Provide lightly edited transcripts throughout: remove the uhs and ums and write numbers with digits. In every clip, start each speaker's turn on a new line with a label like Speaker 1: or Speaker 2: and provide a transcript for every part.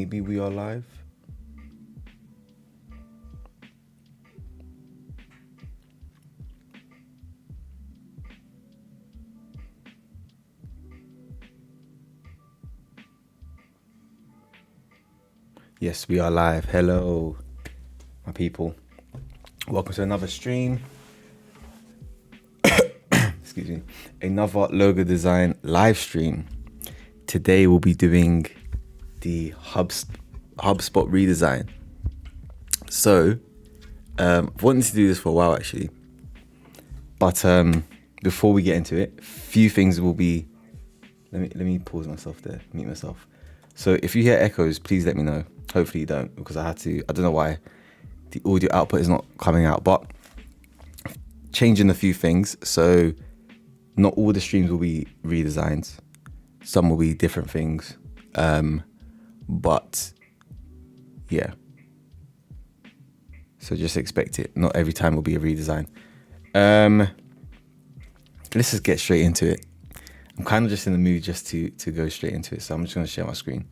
Speaker 1: maybe we are live. Yes, we are live. Hello, my people. Welcome to another stream. Excuse me. Another logo design live stream. Today we'll be doing the Hubspot redesign. So, I've wanted to do this for a while actually. But before we get into it, few things will be. Let me pause myself there. Mute myself. So if you hear echoes, please let me know. Hopefully you don't, because I don't know why the audio output is not coming out, but changing a few things. So not all the streams will be redesigns. Some will be different things. But yeah. So just expect it. Not every time will be a redesign. Let's just get straight into it. I'm kind of just in the mood just to go straight into it. So I'm just going to share my screen.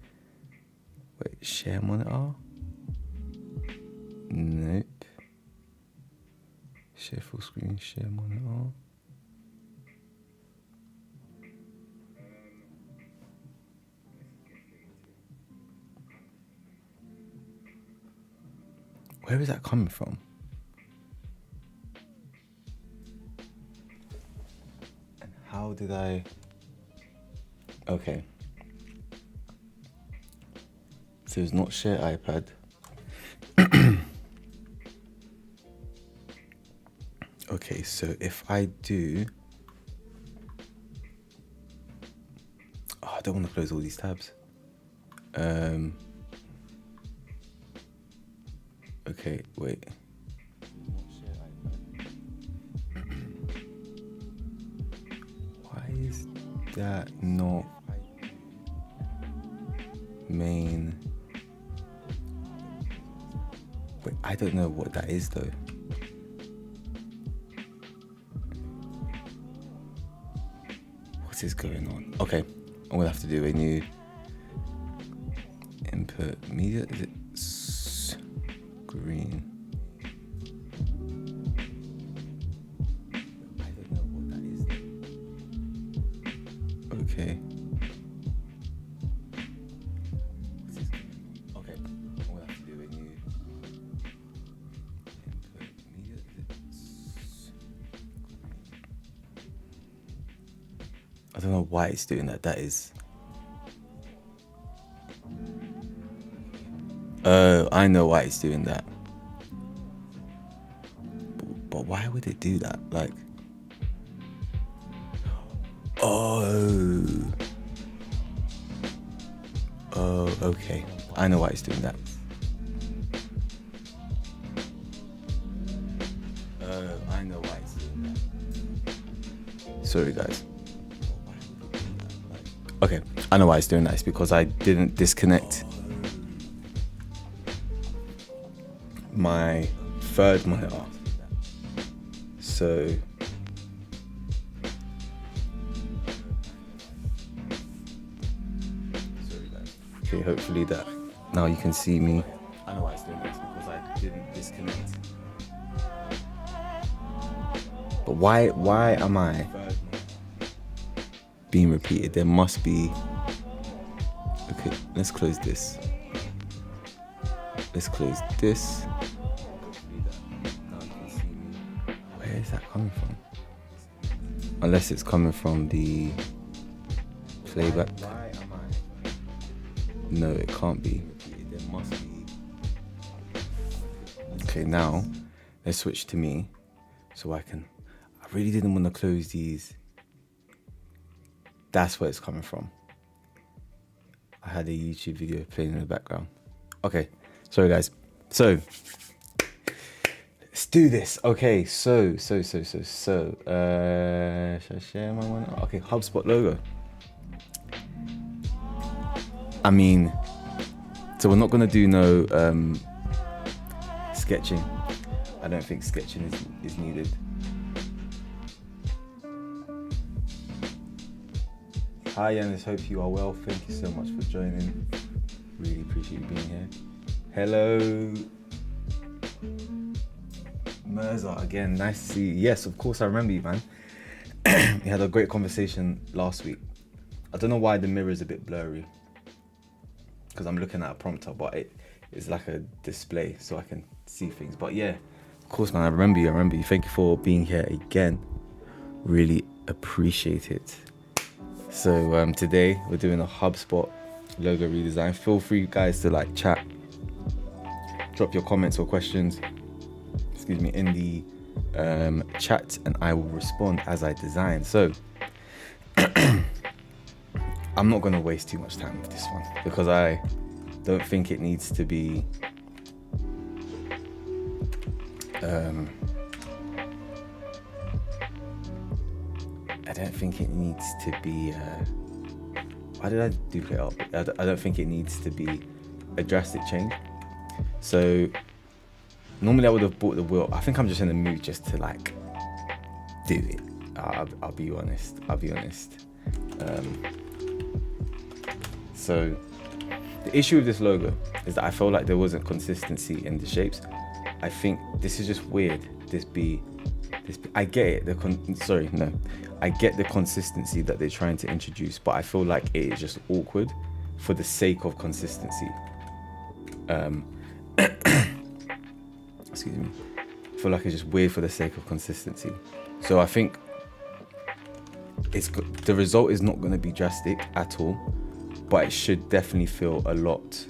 Speaker 1: Wait, share monitor? Nope. Share full screen, share monitor. Where is that coming from? And how did I... Okay. So it's not share iPad. Okay, so if I do... Oh, I don't want to close all these tabs. Okay, wait. Why is that not main? Wait, I don't know what that is though. What is going on? Okay, I'm gonna have to do a new input media. Is it screen? I don't know what that is. Okay. Okay, I'm gonna have to do a new input media. Is it screen? I don't know why it's doing that. That is. I know why it's doing that. But why would it do that? Like, oh, okay. I know why it's doing that. I know why it's doing that. Sorry, guys. Okay, I know why it's doing that. It's because I didn't disconnect my third monitor. So okay, hopefully that now you can see me. I know why it's doing this because I didn't disconnect. But why am I being repeated? There must be. Okay, let's close this. Let's close this. Where is that coming from? Unless it's coming from the playback. No, it can't be. There must be. Okay, now let's switch to me so I really didn't want to close these. That's where it's coming from. I had a YouTube video playing in the background. Okay, sorry guys. So let's do this. Okay, so should I share my one? Okay, Hubspot logo. I mean, so we're not gonna do no sketching. I don't think sketching is needed. Hi Yanis, hope you are well. Thank you so much for joining. Really appreciate you being here. Hello, Mirza, again, nice to see you. Yes, of course, I remember you, man. We had a great conversation last week. I don't know why the mirror is a bit blurry, because I'm looking at a prompter, but it's like a display so I can see things. But yeah, of course, man, I remember you. Thank you for being here again. Really appreciate it. So today we're doing a HubSpot logo redesign. Feel free, guys, to like chat, drop your comments or questions, in the chat, and I will respond as I design. So I'm not going to waste too much time with this one, because I don't think it needs to be why did I duplicate up? I don't think it needs to be a drastic change. So normally I would have bought the wheel. I think I'm just in the mood just to like do it. I'll be honest. So the issue with this logo is that I felt like there wasn't consistency in the shapes. I think this is just weird. I get it. I get the consistency that they're trying to introduce, but I feel like it is just awkward for the sake of consistency. Excuse me. I feel like it's just weird for the sake of consistency. So I think the result is not going to be drastic at all, but it should definitely feel a lot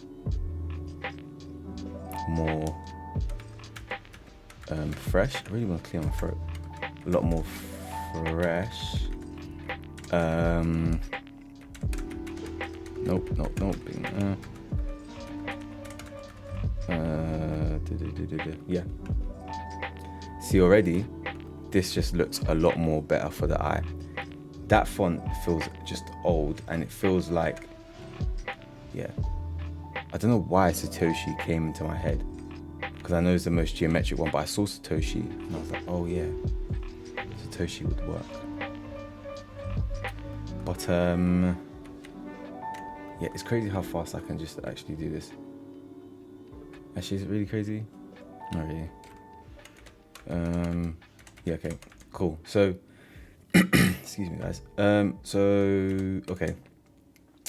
Speaker 1: more fresh. I really want to clear my throat. A lot more fresh. Nope. Yeah. See, already, this just looks a lot more better for the eye. That font feels just old, and it feels like, I don't know why Satoshi came into my head, because I know it's the most geometric one, but I saw Satoshi and I was like, oh yeah, Satoshi would work. But it's crazy how fast I can just actually do this. Actually, is it really crazy? Not really. Okay, cool. So excuse me, guys. Okay, I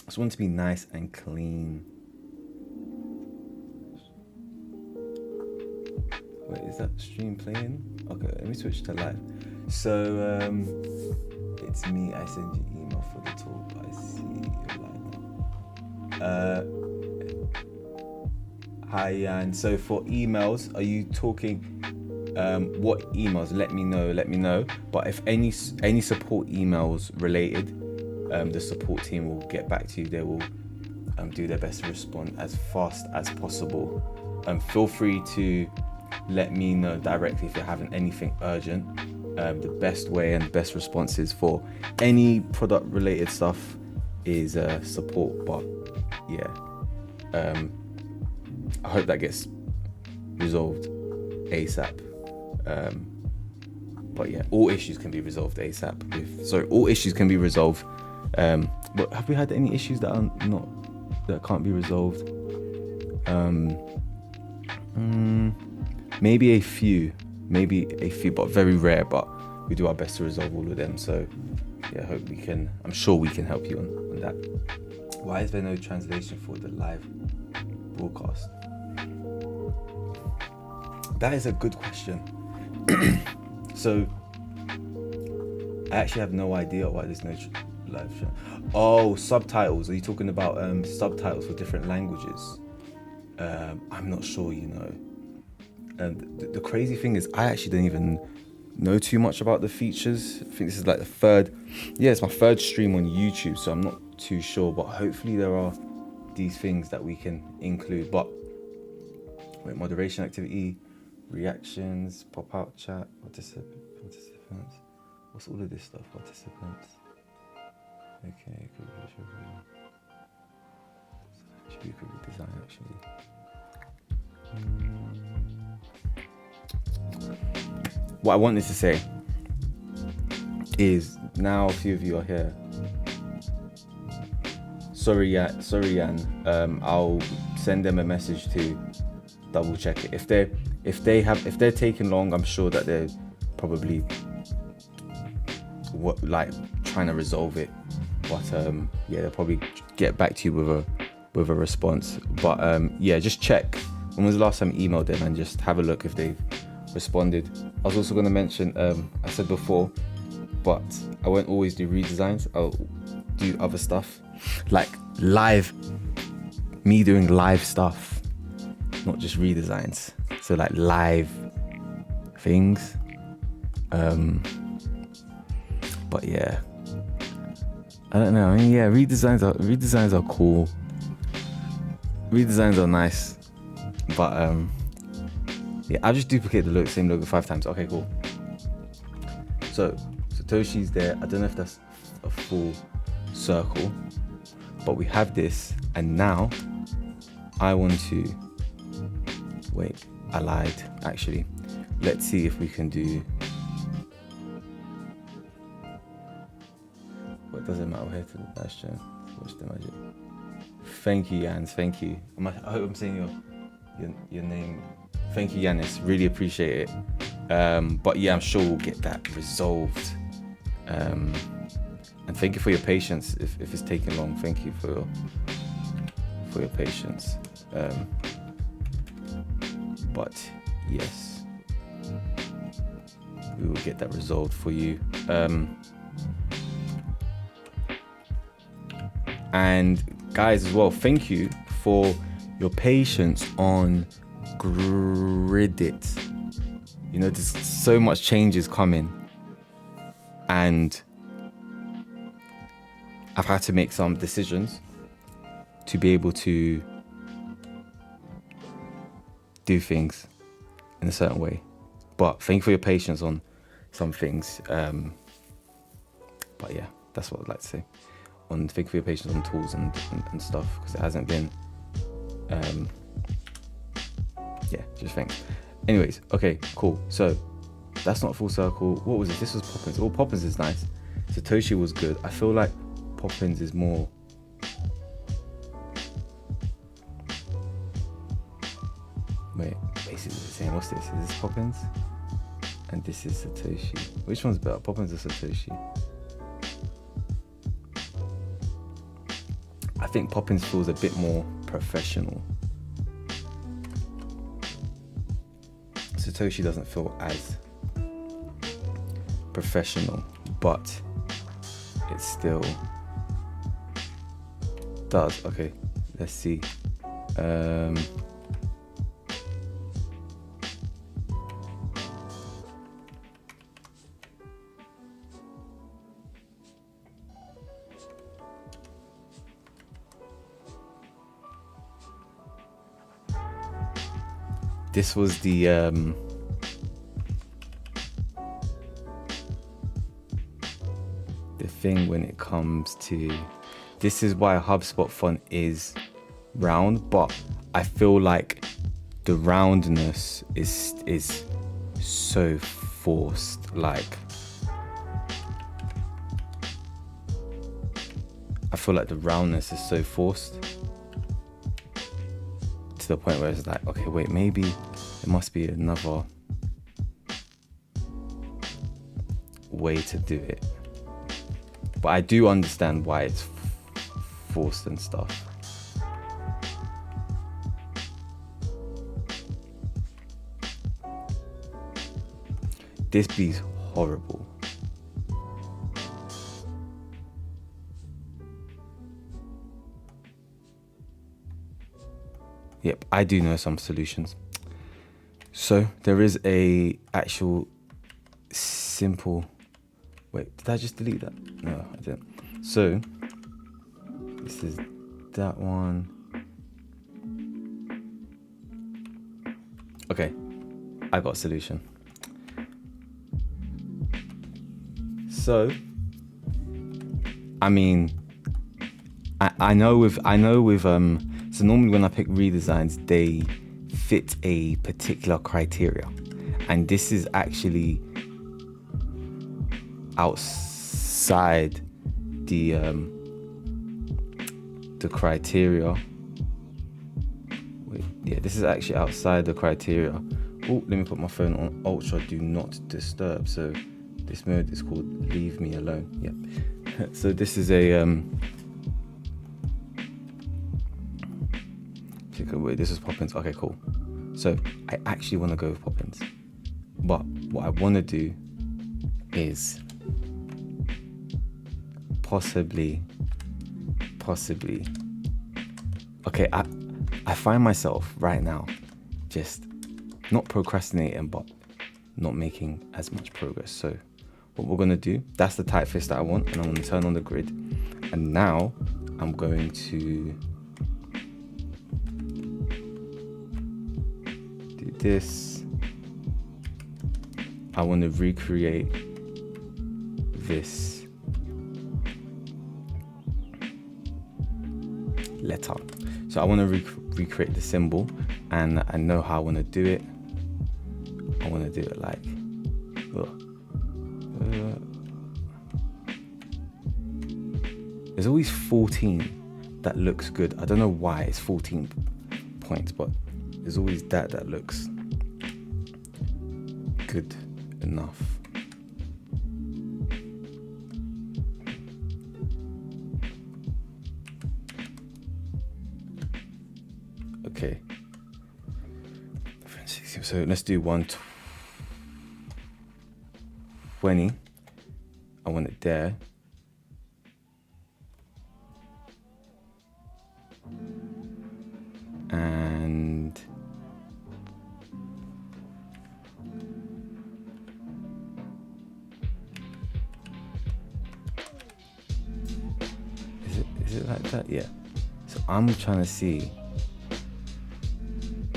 Speaker 1: just want it to be nice and clean. Wait, is that stream playing? Okay, let me switch to live. So it's me. I send you email for the talk. I see you live now. Hi, and so for emails, are you talking? What emails? Let me know. But if any support emails related, the support team will get back to you. They will do their best to respond as fast as possible. Feel free to let me know directly if you're having anything urgent. The best way and best responses for any product related stuff is support. But I hope that gets resolved ASAP. All issues can be resolved ASAP. All issues can be resolved. But have we had any issues that can't be resolved? Maybe a few, but very rare. But we do our best to resolve all of them. So I'm sure we can help you on that. Why is there no translation for the live broadcast? That is a good question. So I actually have no idea why there's no live show. Oh, subtitles. Are you talking about subtitles for different languages? I'm not sure, the crazy thing is I actually don't even know too much about the features. I think this is like it's my third stream on YouTube, so I'm not too sure, but hopefully there are these things that we can include. But moderation activity, reactions, pop-out chat, participants. What's all of this stuff? Participants. Okay, could be redesign actually. What I wanted to say is, now a few of you are here, Sorry, Jan. I'll send them a message to double check it. If they're taking long, I'm sure that they're probably trying to resolve it. But yeah, they'll probably get back to you with a response. But yeah, just check. When was the last time you emailed them, and just have a look if they've responded. I was also going to mention, I said before, but I won't always do redesigns. I'll do other stuff, like me doing live stuff, not just redesigns. So like live things. But yeah, I don't know. I mean, yeah, redesigns are cool. Redesigns are nice, but yeah, I'll just duplicate the same logo 5 times. Okay, cool. So Satoshi's there. I don't know if that's a full circle, but we have this, and now I want to wait. I lied. Actually, let's see if we can do. What does it matter? We're here to the LIVESTREAM. Watch the magic. Thank you, Jans. Thank you. I hope I'm saying your name. Thank you, Yanis. Really appreciate it. But yeah, I'm sure we'll get that resolved. And thank you for your patience. If it's taking long, thank you for your patience. But yes, we will get that resolved for you. And guys as well, thank you for your patience on Gridit. You know, there's so much changes coming, and I've had to make some decisions to be able to do things in a certain way. But thank you for your patience on some things. But yeah, that's what I'd like to say. Thank you for your patience on tools and stuff, because it hasn't been yeah, just thanks. Anyways, okay, cool. So that's not full circle. What was it? This was Poppins. Oh, Poppins is nice. Satoshi was good. I feel like Poppins is more basically the same. What's this? Is this Poppins? And this is Satoshi. Which one's better, Poppins or Satoshi? I think Poppins feels a bit more professional. Satoshi doesn't feel as professional, but it still does. Okay, let's see. This was the thing when it comes to, this is why a Hubspot font is round, but I feel like the roundness is so forced. Like, I feel like the roundness is so forced to the point where it's like, okay, wait, maybe there must be another way to do it. But I do understand why it's forced and stuff. This beat's horrible. Yep, I do know some solutions. So there is a actual simple, wait, did I just delete that? No, I didn't. So this is that one. Okay, I got a solution. So, I mean, I know with so normally when I pick redesigns, they fit a particular criteria, and this is actually outside the the criteria. Wait, yeah, this is actually outside the criteria. Oh, let me put my phone on ultra do not disturb. So this mode is called leave me alone. Yeah. So this is a wait, this is Poppins. Okay, cool. So I actually want to go with Poppins, but what I want to do is possibly. Okay, I find myself right now just not procrastinating, but not making as much progress. So what we're gonna do, that's the typeface that I want, and I'm gonna turn on the grid. And now I'm going to do this. I want to recreate this letter. So I want to recreate the symbol, and I know how I want to do it. I want to do it like there's always 14 that looks good. I don't know why it's 14 points, but there's always that looks good enough. Okay, so let's do 120. I want it there. And is it like that? Yeah. So I'm trying to see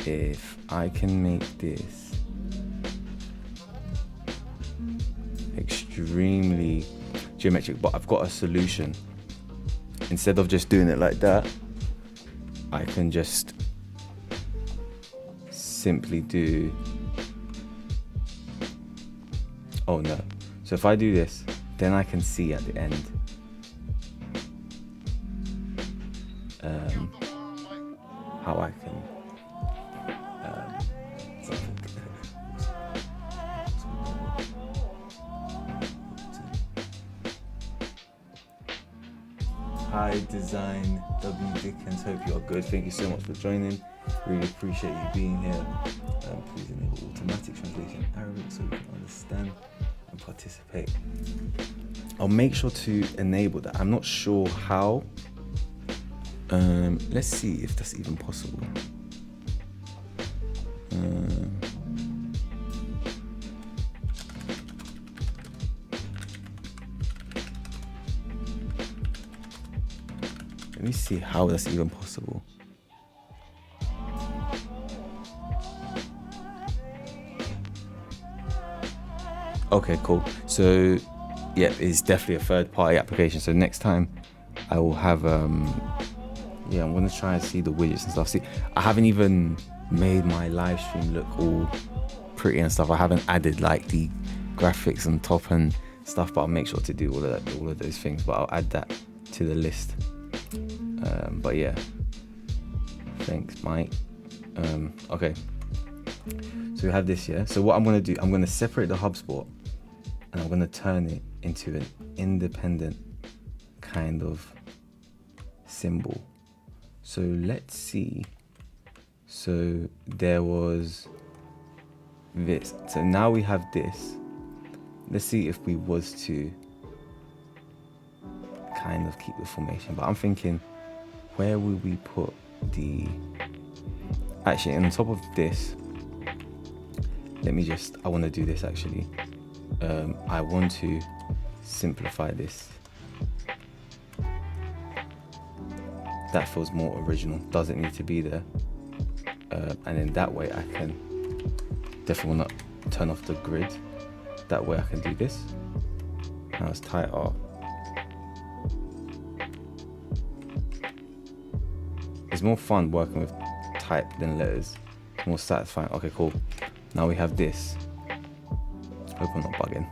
Speaker 1: if I can make this extremely geometric, but I've got a solution. Instead of just doing it like that, I can just simply do, oh no. So if I do this, then I can see at the end how I can Hi Design W Dickens, hope you are good. Thank you so much for joining. Really appreciate you being here. Please enable automatic translation in Arabic so we can understand and participate. I'll make sure to enable that. I'm not sure how. Let's see if that's even possible. Let me see how that's even possible. Okay, cool. So, yeah, it's definitely a third-party application. So next time, I will have yeah, I'm gonna try and see the widgets and stuff. See, I haven't even made my live stream look all pretty and stuff. I haven't added like the graphics on top and stuff, but I'll make sure to do all of those things. But I'll add that to the list. But yeah, thanks, Mike. Okay, so we have this here. So what I'm gonna do, I'm gonna separate the Hubspot, and I'm gonna turn it into an independent kind of symbol. So let's see. So there was this. So now we have this. Let's see if we was to kind of keep the formation. But I'm thinking, where would we put the... Actually, on top of this, let me just... I want to do this actually. I want to simplify this. That feels more original, doesn't need to be there. And then that way I can definitely not turn off the grid. That way I can do this. Now let's tie it up. It's more fun working with type than letters. It's more satisfying. Okay, cool. Now we have this. Hope I'm not bugging.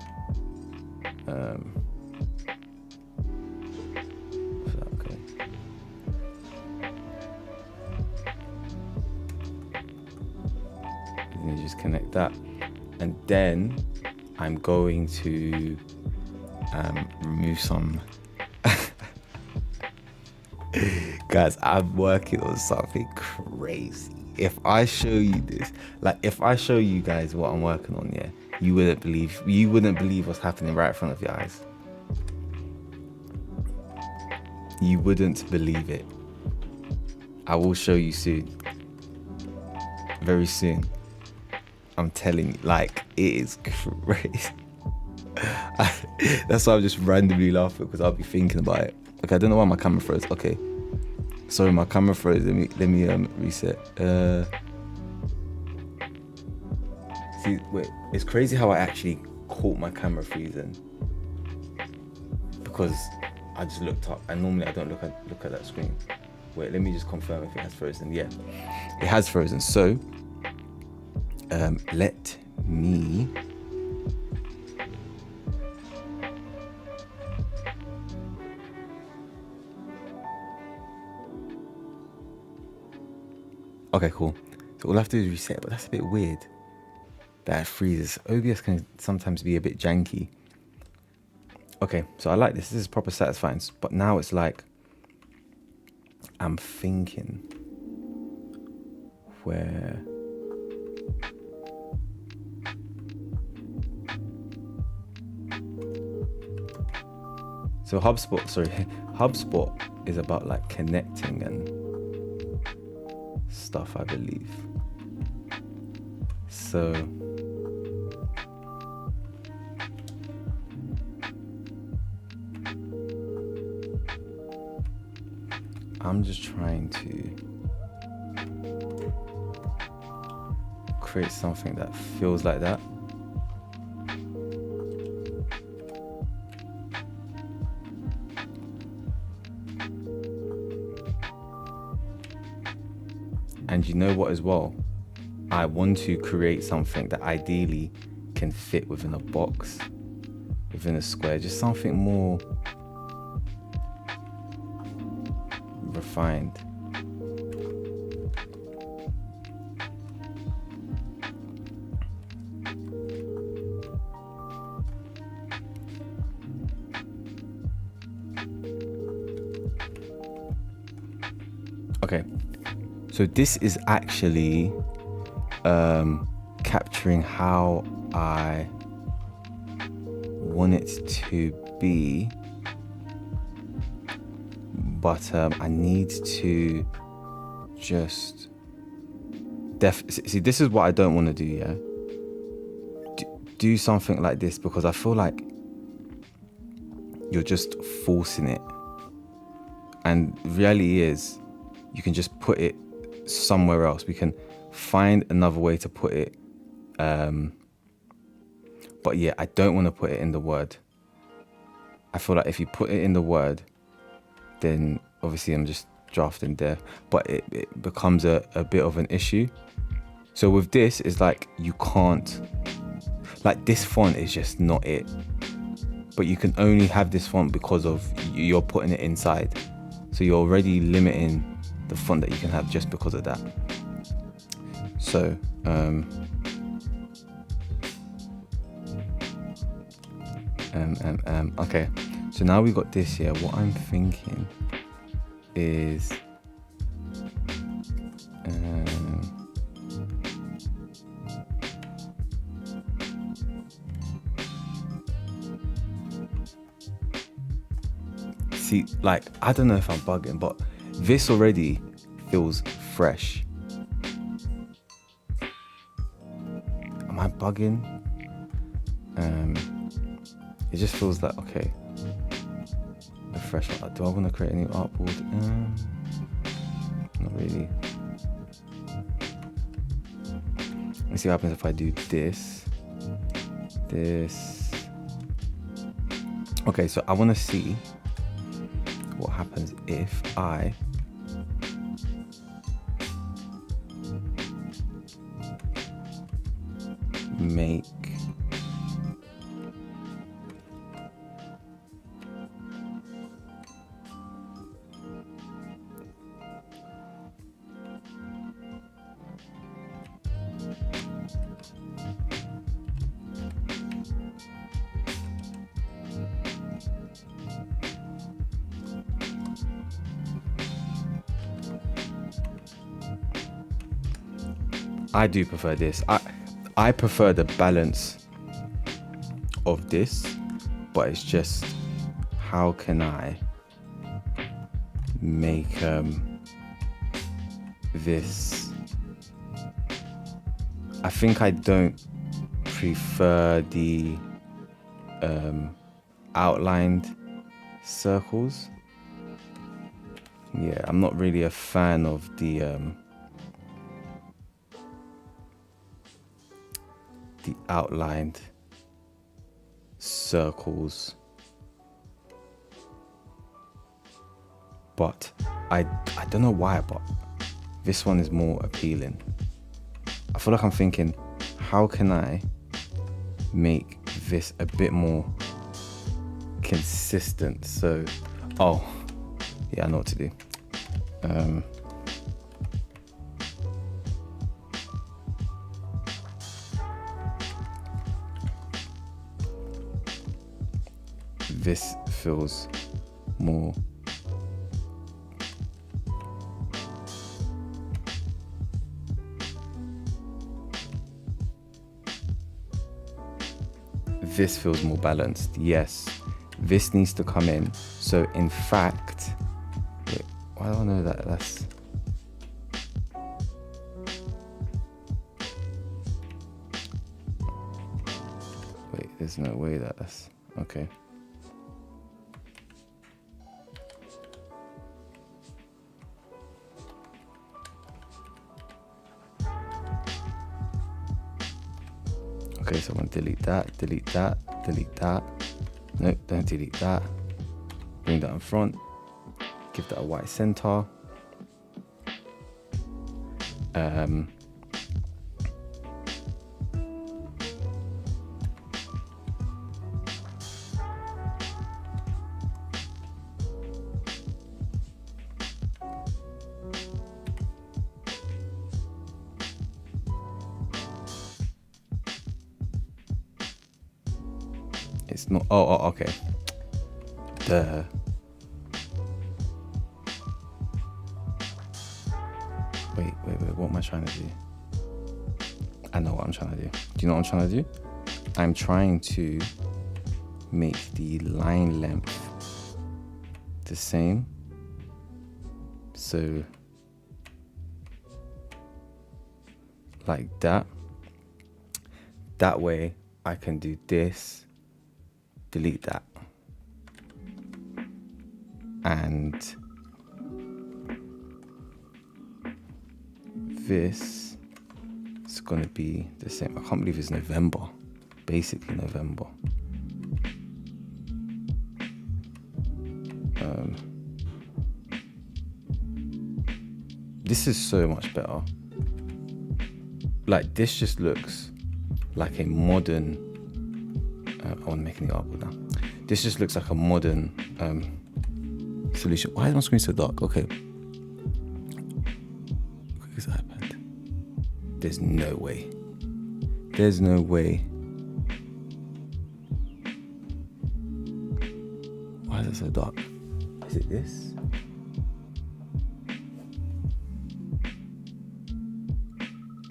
Speaker 1: disconnect that, and then I'm going to remove some. Guys, I'm working on something crazy. If I show you this, like if I show you guys what I'm working on, yeah, you wouldn't believe what's happening right in front of your eyes. You wouldn't believe it. I will show you soon. Very soon. I'm telling you, like, it is crazy. That's why I'm just randomly laughing, because I'll be thinking about it. Okay, I don't know why my camera froze. Okay, sorry, my camera froze. Let me reset. See, wait, it's crazy how I actually caught my camera freezing, because I just looked up, and normally I don't look at that screen. Wait, let me just confirm if it has frozen. Yeah, it has frozen. So let me okay, cool. So all I have to do is reset, but that's a bit weird that it freezes. OBS can sometimes be a bit janky. Okay, so I like this. This is proper satisfying. But now it's like I'm thinking where. So Hubspot is about like connecting and stuff, I believe. So I'm just trying to create something that feels like that. And you know what as well? I want to create something that ideally can fit within a box, within a square, just something more refined. Okay, so this is actually capturing how I want it to be, but I need to just see, this is what I don't want to do. Yeah, do something like this, because I feel like you're just forcing it, and reality is you can just put it somewhere else. We can find another way to put it, but yeah, I don't want to put it in the Word. I feel like if you put it in the Word, then obviously I'm just drafting there, but it becomes a bit of an issue. So with this, it's like you can't, like this font is just not it, but you can only have this font because of you're putting it inside, so you're already limiting the font that you can have just because of that. So okay, so now we got this here. What I'm thinking is see, like, I don't know if I'm bugging, but this already feels fresh. Am I bugging? It just feels like, okay, a fresh one. Do I want to create a new artboard? Not really. Let's see what happens if I do this. Okay, so I want to see what happens if I make I do prefer this. I prefer the balance of this, but it's just, how can I make this? I think I don't prefer the outlined circles. Yeah, I'm not really a fan of the outlined circles, but I don't know why, but this one is more appealing. I feel like I'm thinking, how can I make this a bit more consistent? So, oh yeah, I know what to do. This feels more balanced. Yes, this needs to come in. So in fact, wait, why do I know that that's there's no way that that's okay. Okay, so I'm going to delete that, delete that, delete that. Nope, don't delete that. Bring that in front. Give that a white center. It's not, oh, okay. Wait, what am I trying to do? I know what I'm trying to do. Do you know what I'm trying to do? I'm trying to make the line length the same. So, like that. That way I can do this, delete that, and this is going to be the same. I can't believe it's November, basically November. This is so much better. Like, this just looks like a modern, I want to make any artwork now. This just looks like a modern solution. Why is my screen so dark? Okay. Quick iPad. There's no way. There's no way. Why is it so dark? Is it this?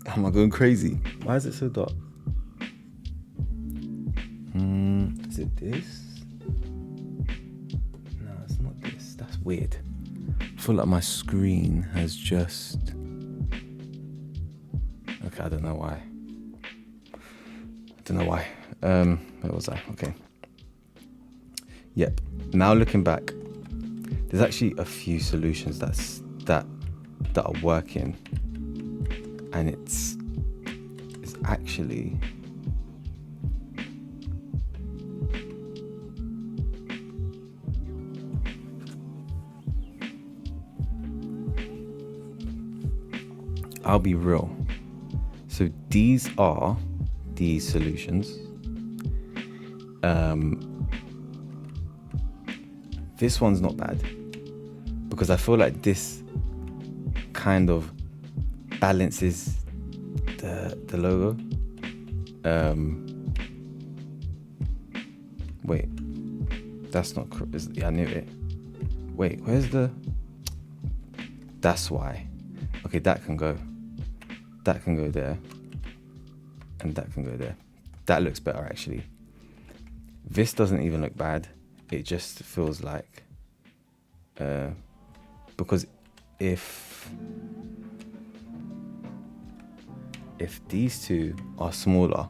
Speaker 1: Am I going crazy? Why is it so dark? Is it this? No, it's not this. That's weird. I feel like my screen has just... Okay, I don't know why. Where was I? Okay. Yep. Now looking back, there's actually a few solutions that are working, and it's actually I'll be real. So these are the solutions. This one's not bad because I feel like this kind of balances the logo. Wait, that's not yeah, I knew it. Wait, where's the... That's why. Okay, that can go. that can go there, and that can go there. That looks better actually. This doesn't even look bad. It just feels like, because if these two are smaller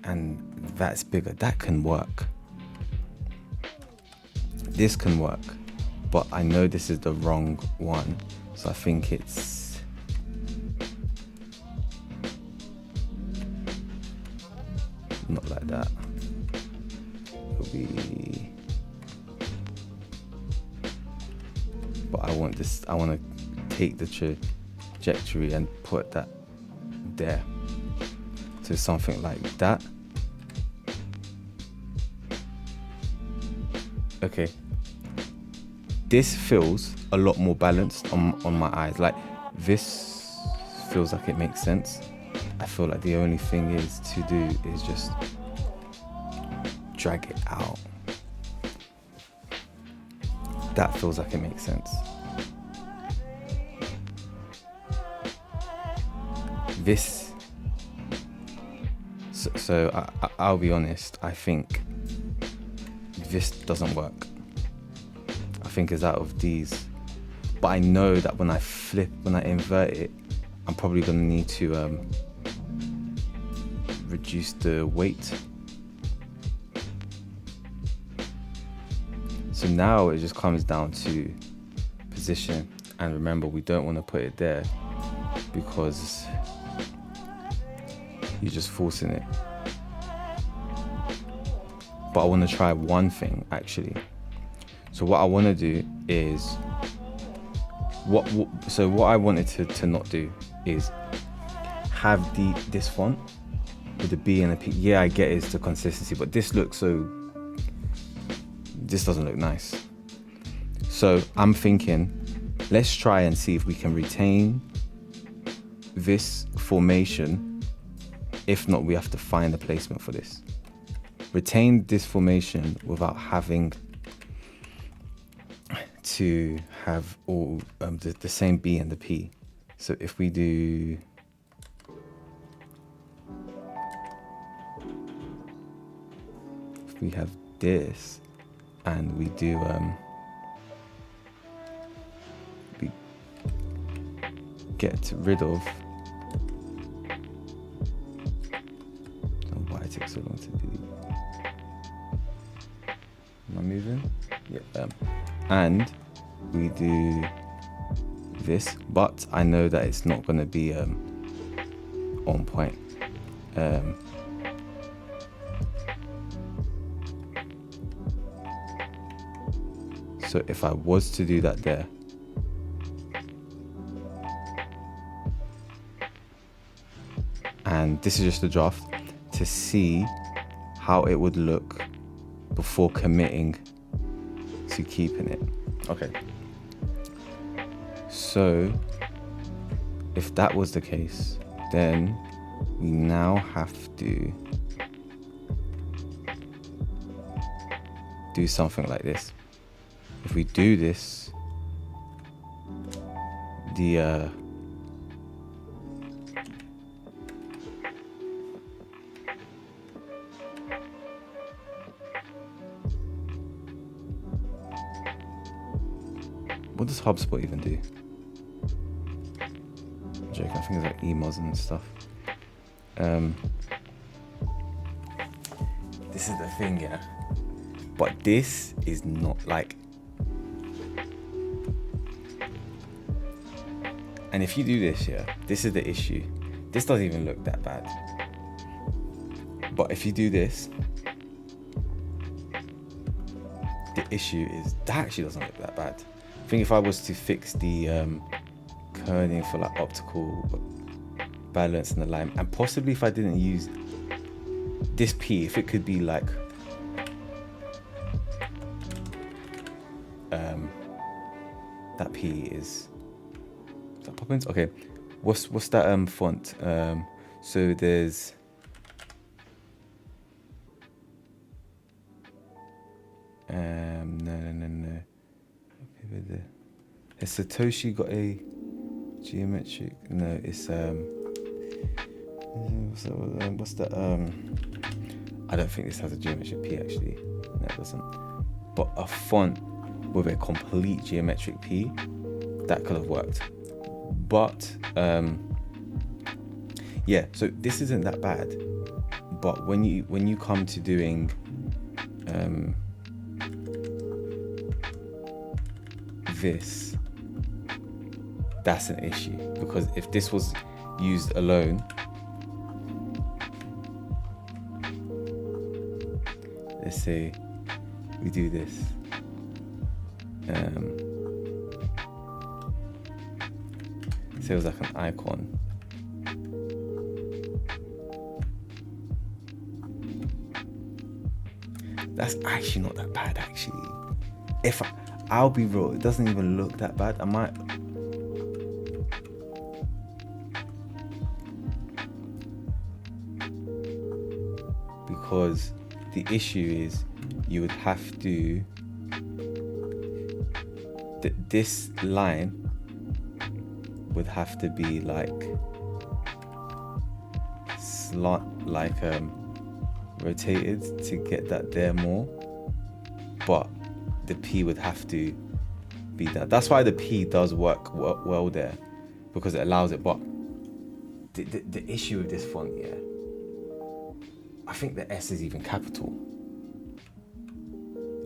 Speaker 1: and that's bigger, that can work. This can work, but I know this is the wrong one, so I think it's not like that. It'll be, but I want this, I want to take the trajectory and put that there. So something like that. Okay. This feels a lot more balanced on my eyes. Like, this feels like it makes sense. I feel like the only thing is to do is just drag it out. That feels like it makes sense. This, so I'll be honest, I think this doesn't work. I think it's out of these, but I know that when I invert it, I'm probably gonna need to reduce the weight. So now it just comes down to position, and remember, we don't want to put it there because you're just forcing it. But I want to try one thing actually. So what I want to do is what I wanted to not do is have this font with the B and the P. Yeah, I get it's the consistency, but this doesn't look nice. So I'm thinking, let's try and see if we can retain this formation. If not, we have to find a placement for this. Retain this formation without having to have all the same B and the P. So if we do, if we have this and we do we get rid of, why it takes so long to delete. Am I moving? Yeah. And we do this, but I know that it's not going to be on point. So if I was to do that there, and this is just a draft to see how it would look before committing to keeping it. Okay. So if that was the case, then we now have to do something like this. If we do this, what does Hubspot even do? I'm joking, I think it's like emails and stuff. This is the thing, yeah. But this is not like, and if you do this, yeah, this is the issue. This doesn't even look that bad. But if you do this, the issue is that actually doesn't look that bad. I think if I was to fix the kerning for like optical balance and the line, and possibly if I didn't use this P, if it could be like that P is that Poppins? Okay, what's that font? So there's no. Okay, has Satoshi got a geometric. No, it's what's the I don't think this has a geometric P actually. No, it doesn't. But a font with a complete geometric P, that could have worked. But yeah, so this isn't that bad. But when you come to doing this, that's an issue, because if this was used alone, let's say we do this, say it was like an icon. That's actually not that bad actually. If I'll be real, it doesn't even look that bad. I might, because the issue is you would have to, this line would have to be like rotated to get that there more, but the P would have to be that. That's why the P does work well there, because it allows it. But the issue with this font, yeah, I think the S is even capital.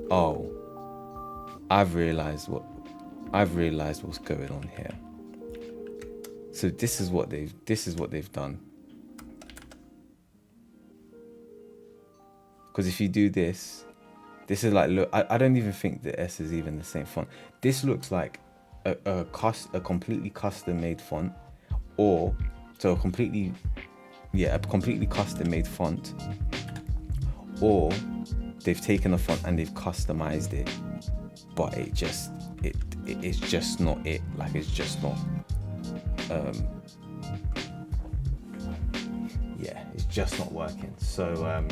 Speaker 1: Oh, I've realized what's going on here. So this is what they've done. Because if you do this is like, look, I don't even think the S is even the same font. This looks like a completely custom made font, or so a completely custom made font, or they've taken a font and they've customized it, but it's just not it. Like, it's just not. Yeah, it's just not working. So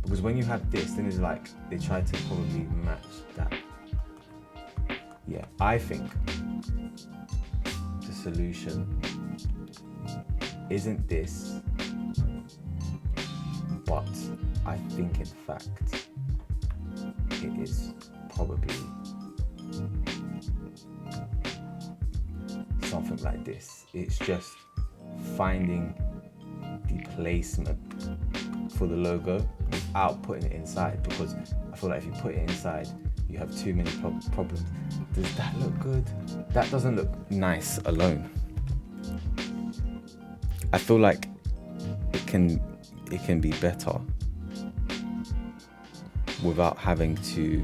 Speaker 1: because when you have this, then it's like they try to probably match that. Yeah, I think the solution isn't this, but I think in fact it is probably something like this. It's just finding the placement for the logo without putting it inside, because I feel like if you put it inside, you have too many problems. Does that look good? That doesn't look nice alone. I feel like it can be better without having to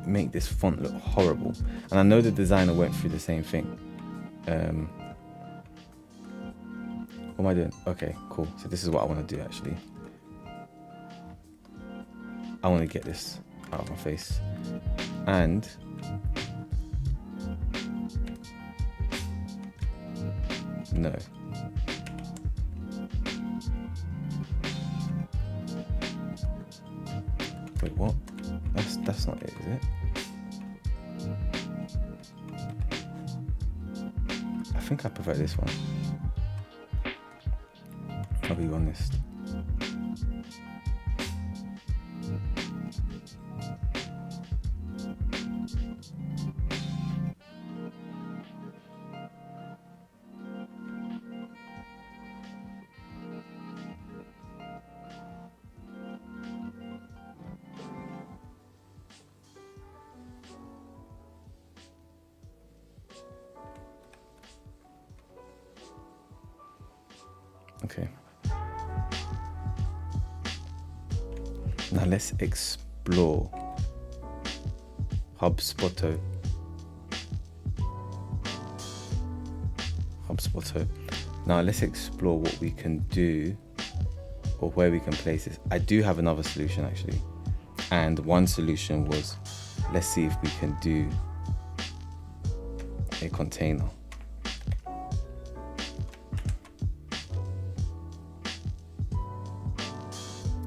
Speaker 1: make this font look horrible. And I know the designer went through the same thing. What am I doing? Okay, cool. So this is what I want to do actually. I want to get this out of my face. And no. Wait, what? That's not it, is it? I think I prefer this one. I'll be honest. Okay. Now let's explore Hubspot. Now let's explore what we can do, or where we can place this. I do have another solution actually, and one solution was, let's see if we can do a container.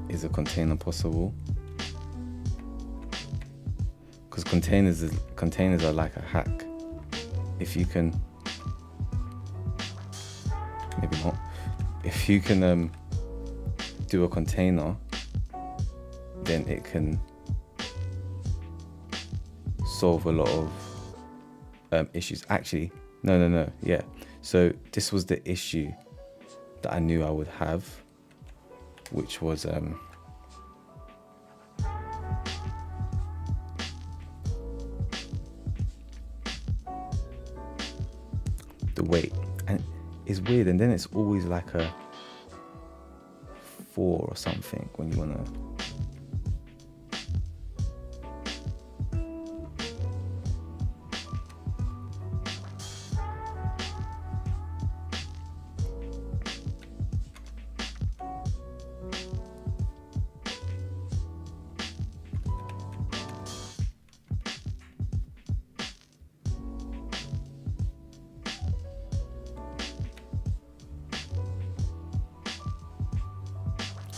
Speaker 1: Is a container possible? containers are like a hack. If you can, maybe not, if you can do a container, then it can solve a lot of issues. Actually, no, yeah. So this was the issue that I knew I would have, which was the weight. And it's weird, and then it's always like a 4 or something when you want to.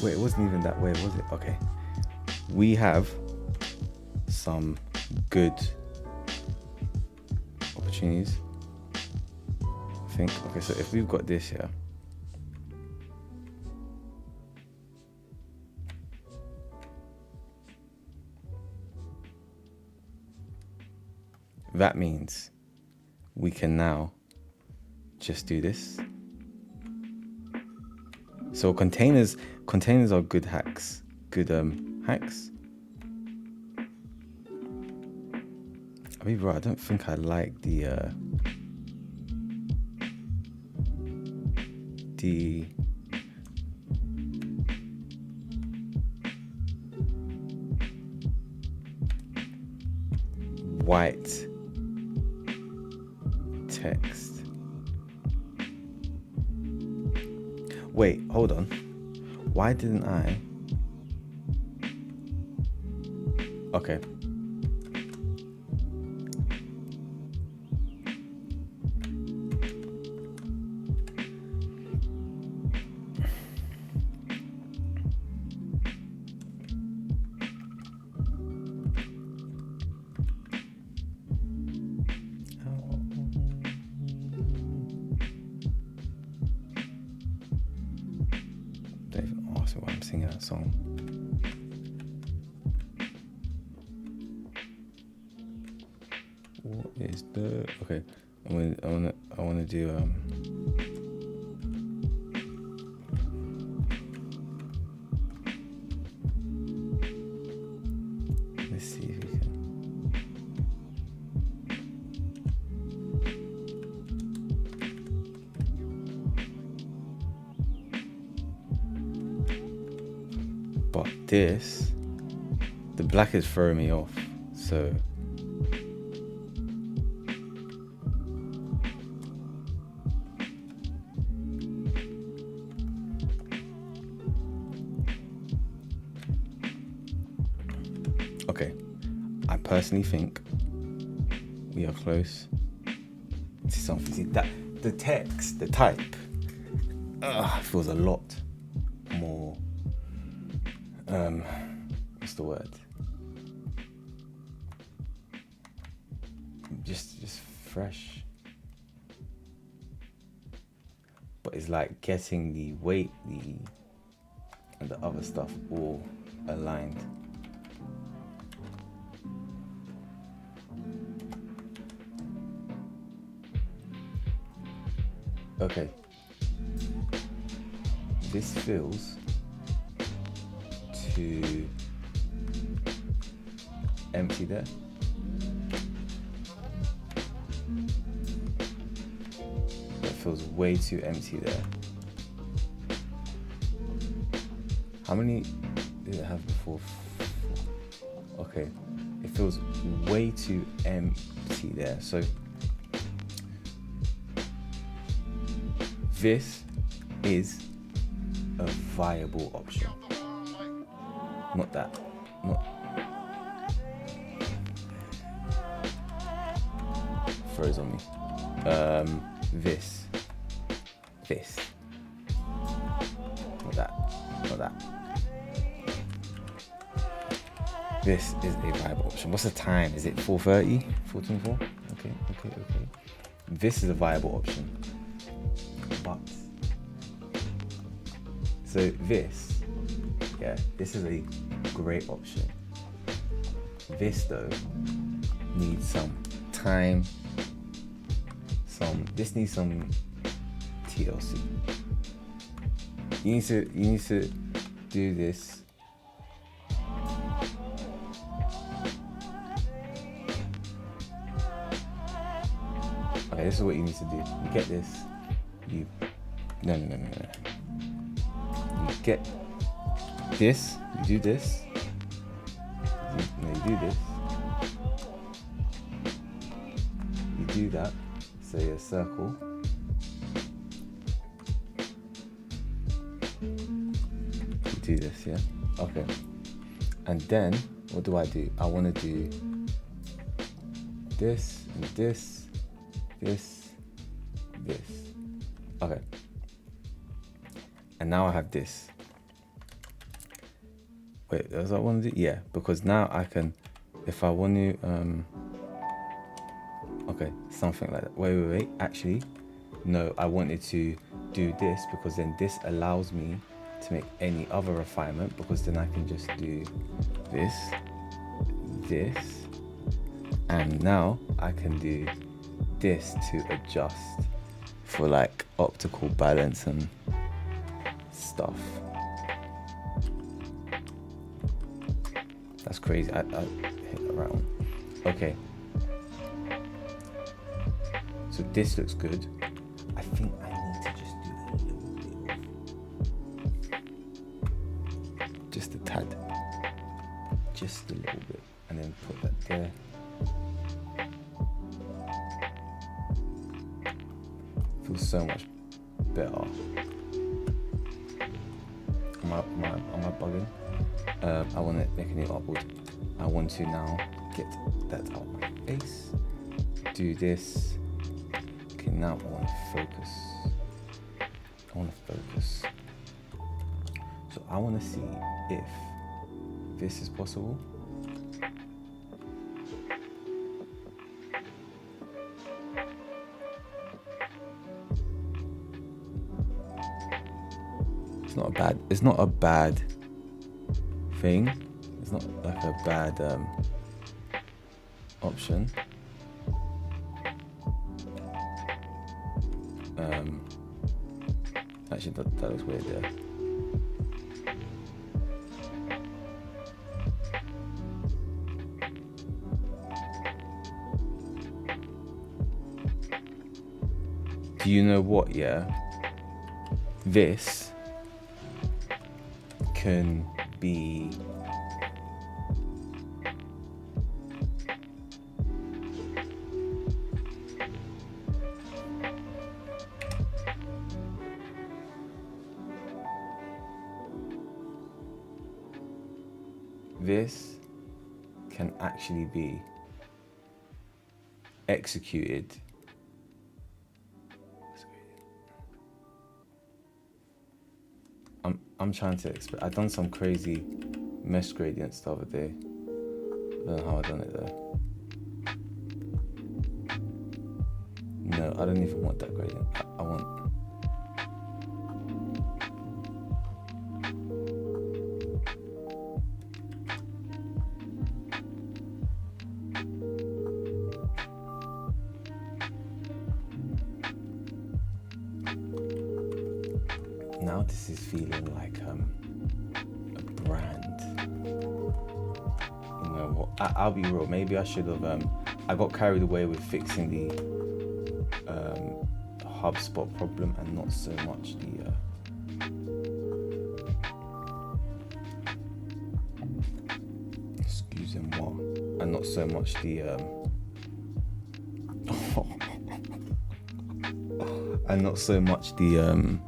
Speaker 1: Wait, it wasn't even that way, was it? Okay. We have some good opportunities, I think. Okay, so if we've got this here, that means we can now just do this. So containers are good hacks. Good hacks. I mean, bro, I don't think I like the white text. Wait, hold on. Why didn't I? Okay. Why I'm singing that song. What is the okay? I wanna do let's see if we can. But this, the black is throwing me off, so okay. I personally think we are close to something. See, that the text, the type, feels a lot more. What's the word? Just fresh. But it's like getting the weight, and the other stuff all aligned. Okay. This feels too empty there. That feels way too empty there. How many did it have before? Okay, it feels way too empty there. So this is a viable option. Not that. Not. Froze on me. This. Not that. Not that. This is a viable option. What's the time? Is it 4:30? 4:24? Okay. This is a viable option. But so this is a great option. This though needs some time. This needs some TLC. You need to do this. Okay, this is what you need to do. You get this. No. You get this. You do this. You do this. You do that. Say a circle. You do this, yeah? Okay. And then, what do? I want to do this and this, this. Okay. And now I have this. Wait, does that want to do? Yeah, because now I can, if I want to, okay, something like that. Wait. Actually, no, I wanted to do this because then this allows me to make any other refinement, because then I can just do this, and now I can do this to adjust for like optical balance and stuff. That's crazy. I hit the right one. Okay. So this looks good. I think I need to just do a little bit of, just a tad, just a little bit, and then put that there. Feels so much better. Am I bugging? I want to make a new artboard. I want to now get that out of my face. Do this. Okay, now I want to focus. So I want to see if this is possible. It's not a bad thing. It's not like a bad option. Actually, that looks weird there. Do you know what? Yeah, this can be actually be executed I'm trying to I've done some crazy mesh gradients the other day. I don't know how I done it though. No, I don't even want that gradient. I want now this is feeling like a brand. You know what? I'll be real. Maybe I should have. I got carried away with fixing the Hubspot problem and not so much the. Excusez-moi, and not so much the. And not so much the.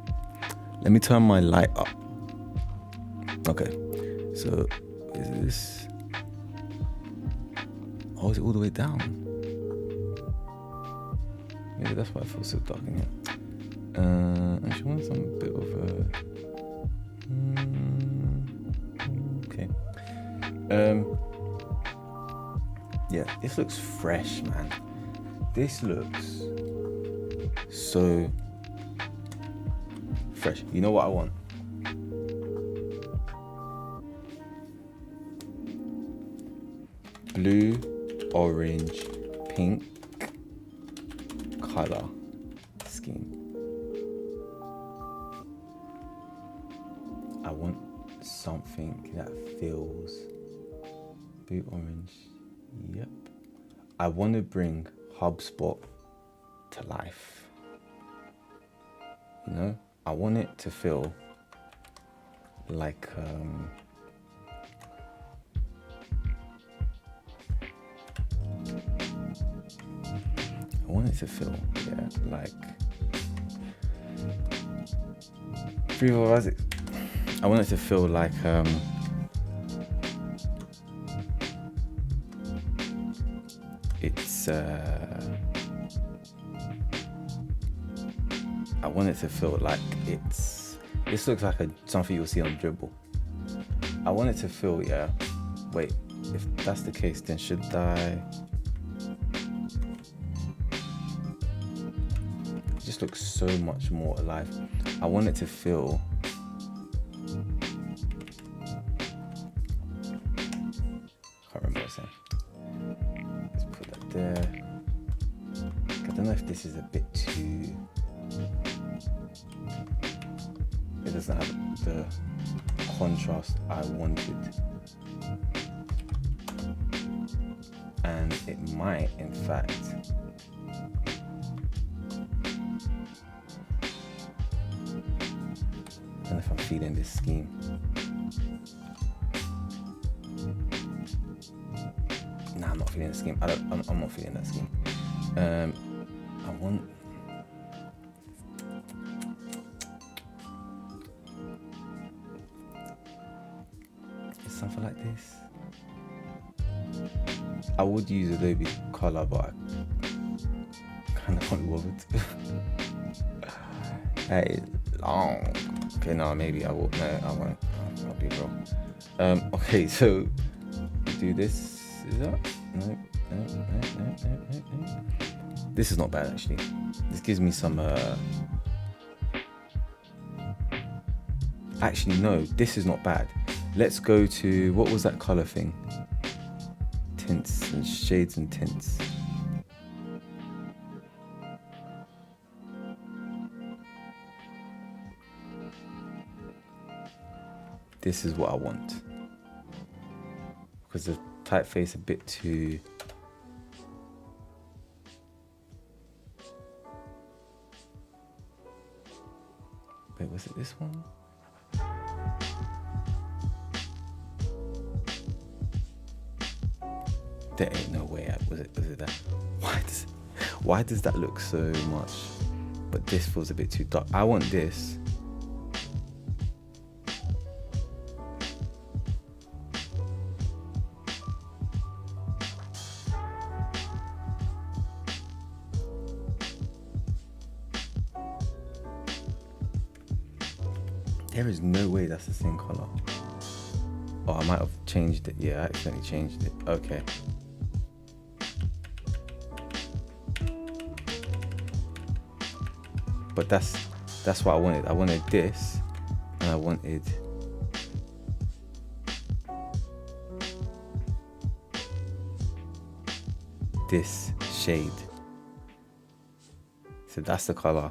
Speaker 1: Let me turn my light up. Okay, so is this? Oh, is it all the way down? Maybe that's why I feel so dark in here. I should want some bit of a. Okay. Yeah, this looks fresh, man. This looks so fresh. You know what I want? Blue, orange, pink color scheme. I want something that feels blue, orange. Yep. I want to bring Hubspot to life. You know, I want it to feel like I want it to feel, yeah, like I want it to feel like it's I want it to feel like it's, this looks like something you'll see on Dribble. I want it to feel, yeah, wait, if that's the case, then should I, it just looks so much more alive. I want it to feel, can't remember what I was saying. Let's put that there. I don't know if this is a bit too, it doesn't have the contrast I wanted, and it might, in fact, I don't know if I'm feeling this scheme. Nah, I'm not feeling the scheme. I'm not feeling that scheme. I want, something like this. I would use Adobe color, but I kind of can't be bothered. That is long. Okay, no, maybe I will. No, I won't. I'll be real. Okay, so do this. Is that? No. This is not bad, actually. This gives me some. Actually, no, this is not bad. Let's go to, what was that color thing? Tints and shades and tints. This is what I want. Because the typeface a bit too, wait, was it this one? There ain't no way. Was it that? Why does that look so much? But this feels a bit too dark. I want this. There is no way that's the same color. Oh, I might have changed it. Yeah, I accidentally changed it. Okay. But that's what I wanted. I wanted this, and I wanted this shade. So that's the color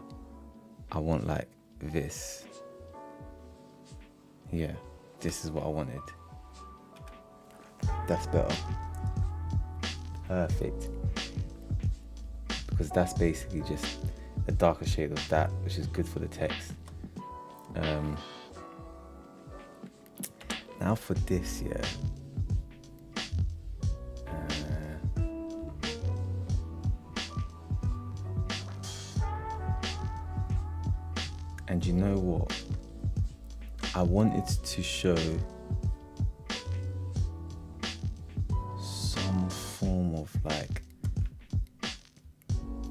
Speaker 1: I want, like this. Yeah, this is what I wanted. That's better. Perfect. Because that's basically just a darker shade of that, which is good for the text. Now for this, yeah. And you know what? I wanted to show some form of like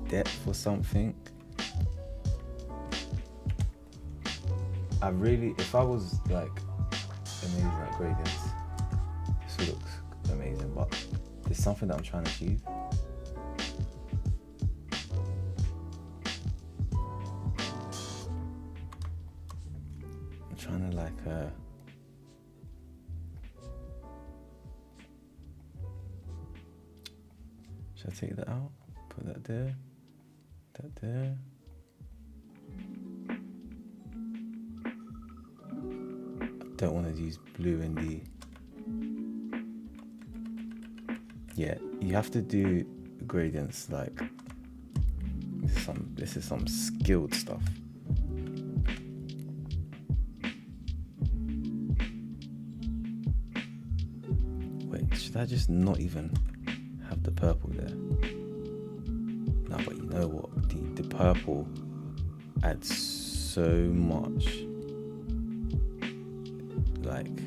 Speaker 1: depth or something. If I was like amazing at gradients, this looks amazing, but the something that I'm trying to achieve. I'm trying to like should I take that out? Put that there. That there. I don't want to use blue in the. Yeah, you have to do gradients like this is some skilled stuff. Wait, should I just not even have the purple there? No, but you know what? The purple adds so much like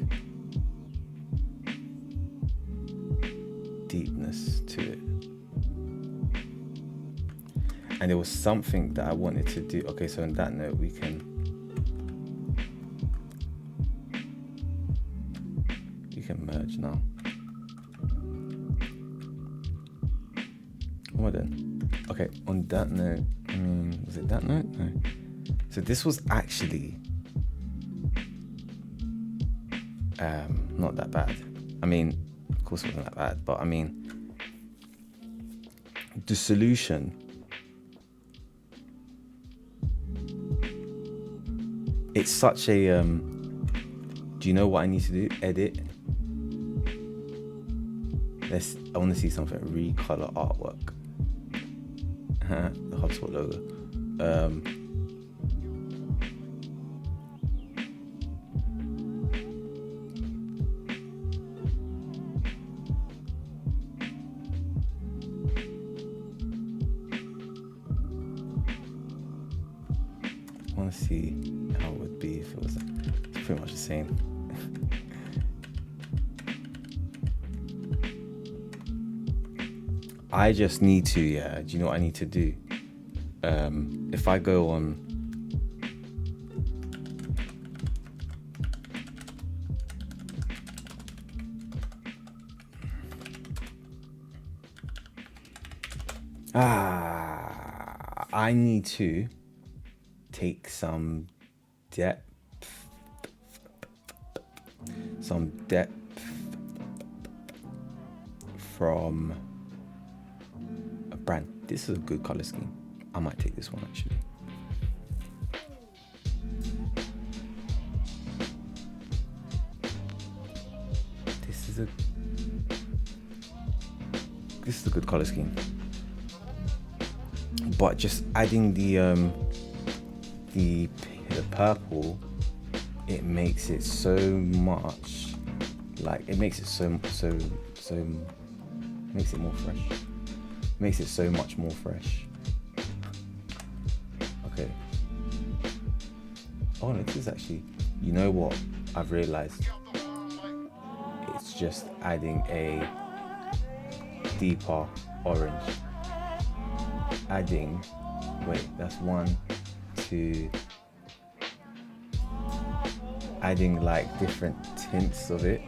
Speaker 1: deepness to it. And there was something that I wanted to do. Okay, so on that note, we can merge now. Well then. Okay, on that note, I mean, was it that note? No. So this was actually not that bad. I mean, of course it wasn't that bad, but I mean, the solution it's such a do you know what I need to do? Edit. I want to see something. Recolor artwork. The Hubspot logo. I want to see how it would be if it was. It's pretty much the same. I just need to, do you know what I need to do? If I go on I need to take some depth from a brand. This is a good color scheme. I might take this one actually. This is a good color scheme. But just adding the purple, it makes it so much like it makes it so makes it more fresh. Makes it so much more fresh. Okay. Oh no, this is actually, you know what I've realized? It's just adding a deeper orange. Wait, that's 1, 2. Adding like different tints of it.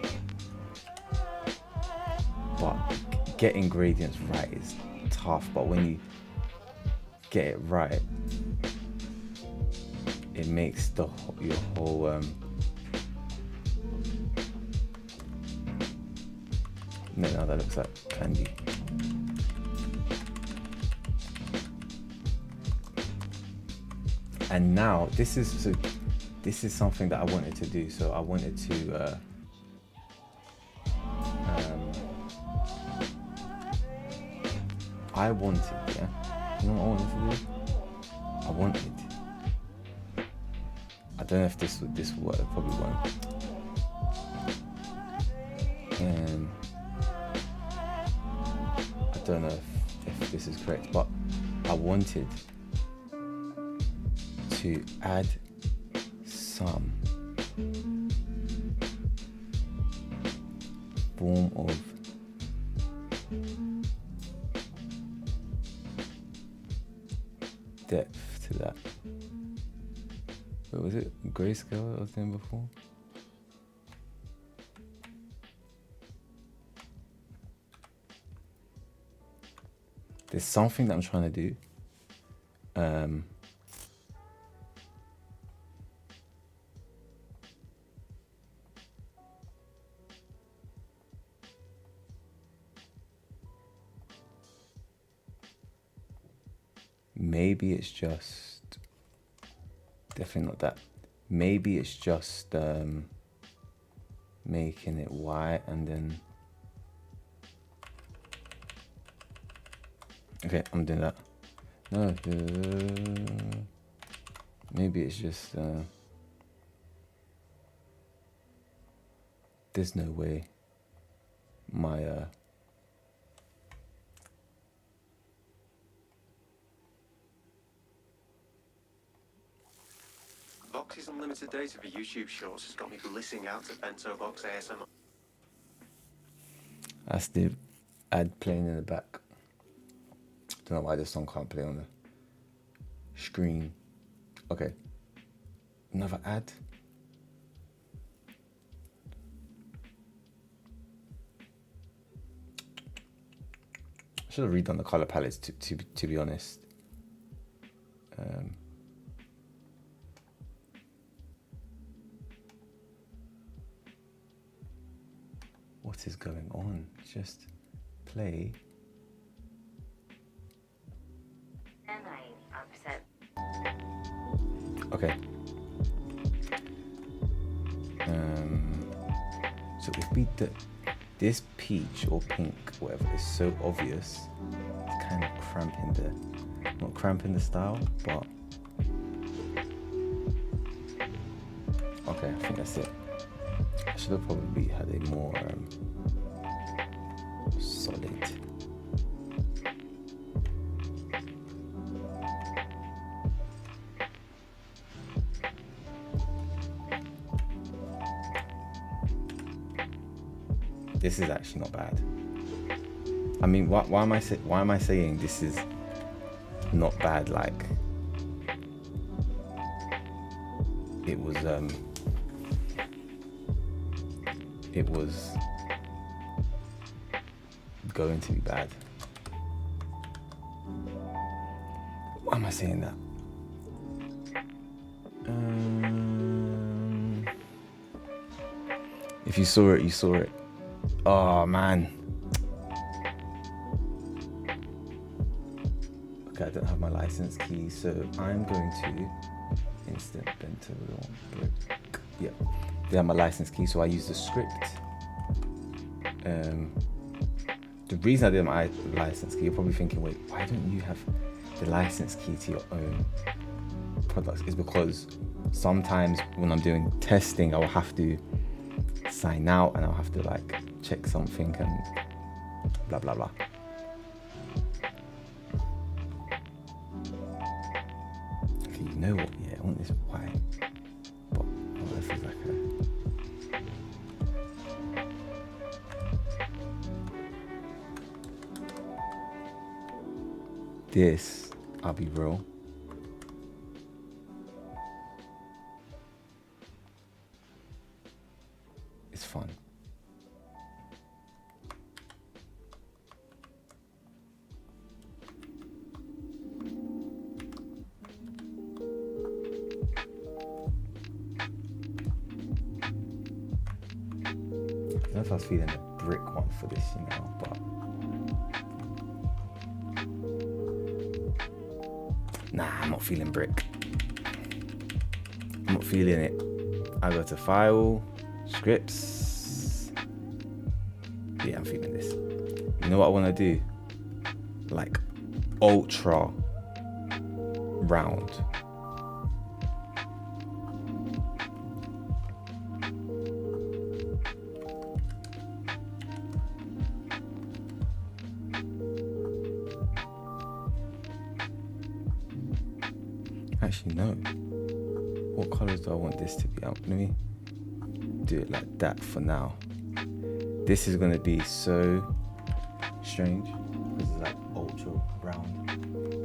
Speaker 1: But getting gradients right is tough, but when you get it right, it makes your whole no, that looks like candy. And now this is something that I wanted to do. So I wanted to you know what I wanted? I don't know if this will work, it probably won't. I don't know if this is correct, but I wanted to add some form of depth to that. Wait, was it grayscale I was doing before? There's something that I'm trying to do. Maybe it's just, definitely not that. Maybe it's just making it white and then, okay, I'm doing that. No, maybe it's just, there's no way my,
Speaker 2: Box's unlimited data for YouTube Shorts has got me blissing out at Bento Box ASMR.
Speaker 1: that's the ad playing in the back. Don't know why this song can't play on the screen. Okay, another ad. I should have redone the color palettes to be honest. What is going on? Just play.
Speaker 3: And I upset.
Speaker 1: Okay. So if we do this peach or pink, whatever, is so obvious, it's kind of cramping the, not cramping the style, but okay, I think that's it. I should have probably had a more solid. This is actually not bad. I mean, why am I saying this is not bad? Like, it was going to be bad. Why am I saying that? If you saw it, you saw it. Oh man. Okay, I don't have my license key, so I'm going to instant bento brick. Yeah, they have my license key, so I use the script. The reason I did my license key, you're probably thinking, wait, why don't you have the license key to your own products? Is because sometimes when I'm doing testing, I will have to sign out and I'll have to like check something and blah blah blah. Okay, you know what? Yeah, I want this white, but oh, this is like this. I'll be real. It's fun. I don't know if I was feeling a brick one for this, you know, but nah, I'm not feeling brick. I'm not feeling it. I go to File, Scripts. Yeah, I'm feeling this. You know what I want to do? Like ultra round. Actually, no. What colors do I want this to be? Let me do it like that for now. This is going to be so strange because it's like ultra round.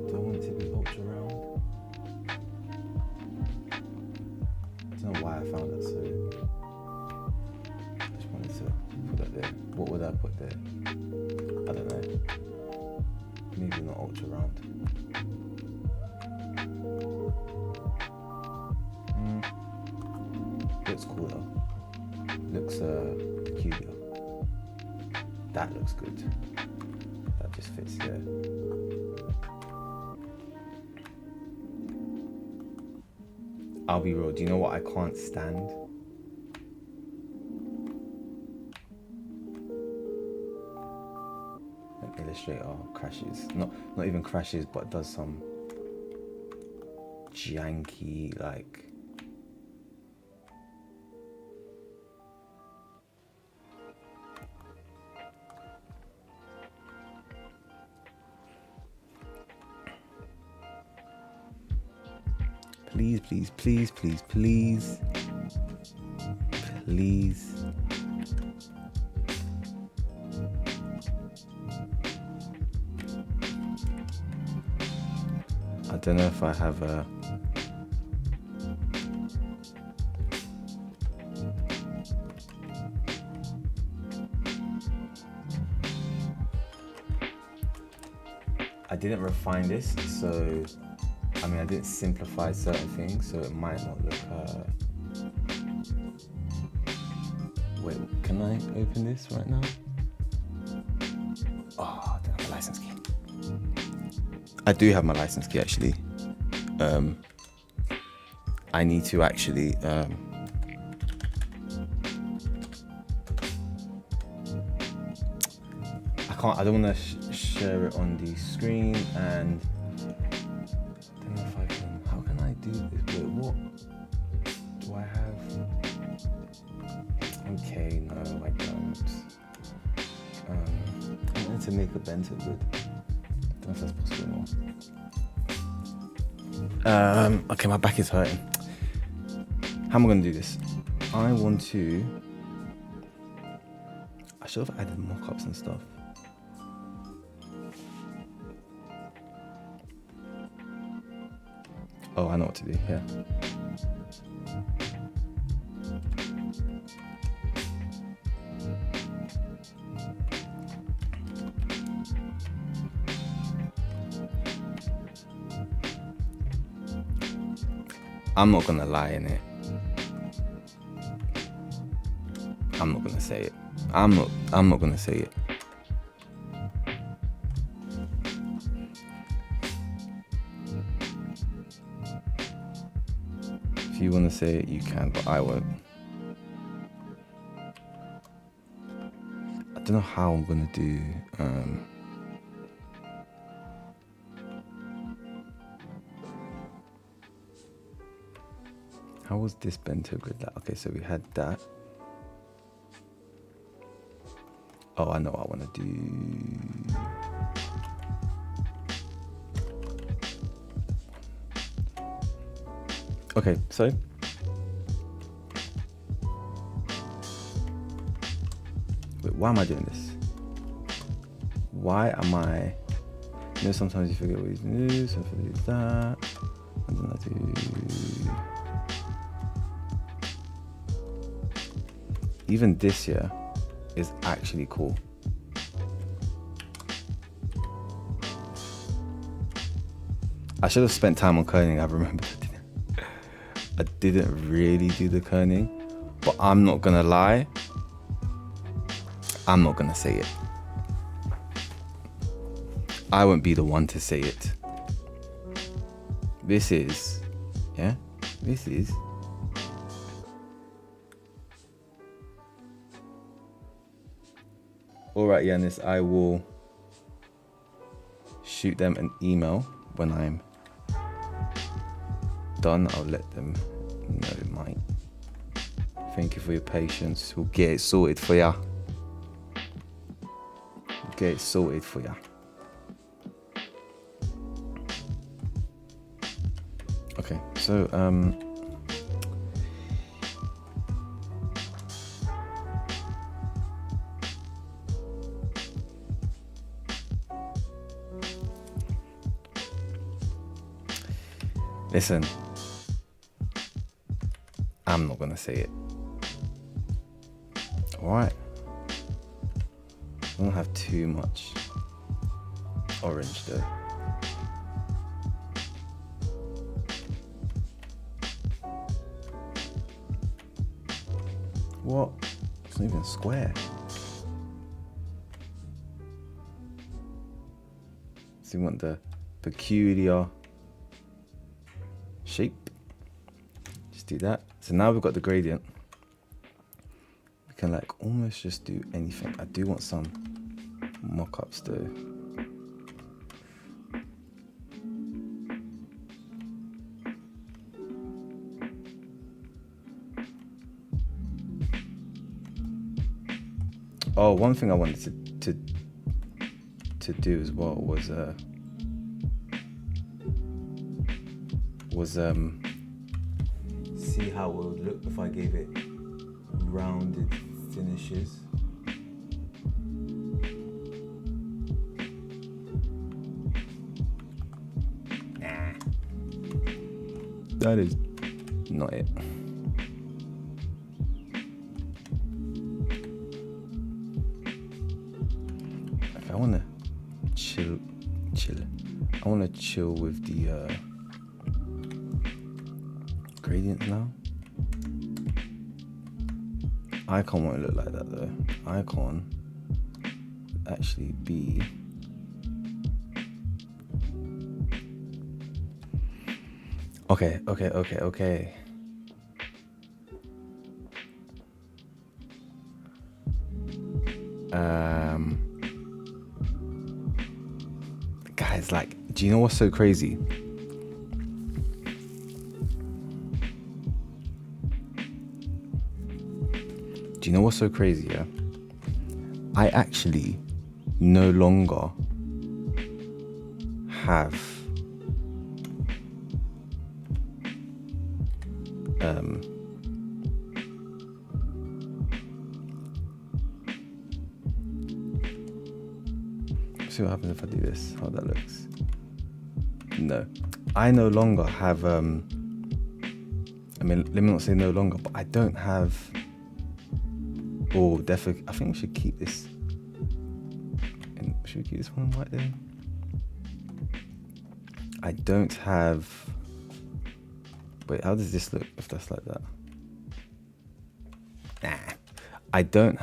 Speaker 1: Do I want it to be ultra round? I don't know why I found that so. I just wanted to put that there. What would I put there? I don't know. maybe not ultra round. Looks cool though. Looks peculiar. That looks good. That just fits here. I'll be real, do you know what I can't stand? When Illustrator crashes. Not even crashes, but does some janky, like, please, please, please, please, please, please. I don't know if I have a I didn't refine this, so I mean I didn't simplify certain things, so it might not look wait, can I open this right now? Oh, I don't have a license key. I do have my license key actually. I need to actually I don't want to share it on the screen, and I don't know if I can. How can I do this? Wait, what do I have? Okay, no, I don't. I wanted to make a bento good. I don't know if that's possible anymore. Okay, my back is hurting. How am I going to do this? I should have added mock-ups and stuff. Oh, I know what to do, yeah. I'm not gonna lie in it. I'm not gonna say it. I'm not gonna say it. If you wanna say it, you can, but I won't. I don't know how I'm gonna do how was this bento grid like? Okay, so we had that. Oh, I know what I want to do. Okay, so wait, why am I doing this? Why am I? You know, sometimes you forget what you do, sometimes you do that, and then I do. Even this here is actually cool. I should have spent time on kerning. I remember I didn't really do the kerning, but I'm not gonna lie. I'm not gonna say it. I won't be the one to say it. This is, yeah, this is. All right, Yanis, I will shoot them an email when I'm done. I'll let them know, mate. Thank you for your patience. We'll get it sorted for ya. Get it sorted for ya. Okay, so listen, I'm not gonna say it. Alright? I don't have too much. orange though. What? It's not even square. So you want the peculiar shape. Just do that. So now we've got the gradient. We can like almost just do anything. I do want some mock-ups though. Oh, one thing I wanted to do as well was see how it would look if I gave it rounded finishes. Nah, that is not it. I want to chill. I want to chill with the gradient now. Icon won't look like that though. Icon would actually be okay. Guys, like, do you know what's so crazy? Do you know what's so crazy, yeah? I actually no longer have see what happens if I do this, how that looks. No, I no longer have I mean, let me not say no longer, but I don't have, definitely, I think we should keep this should we keep this one right there? I don't have, wait, how does this look if that's like that? Nah, I don't.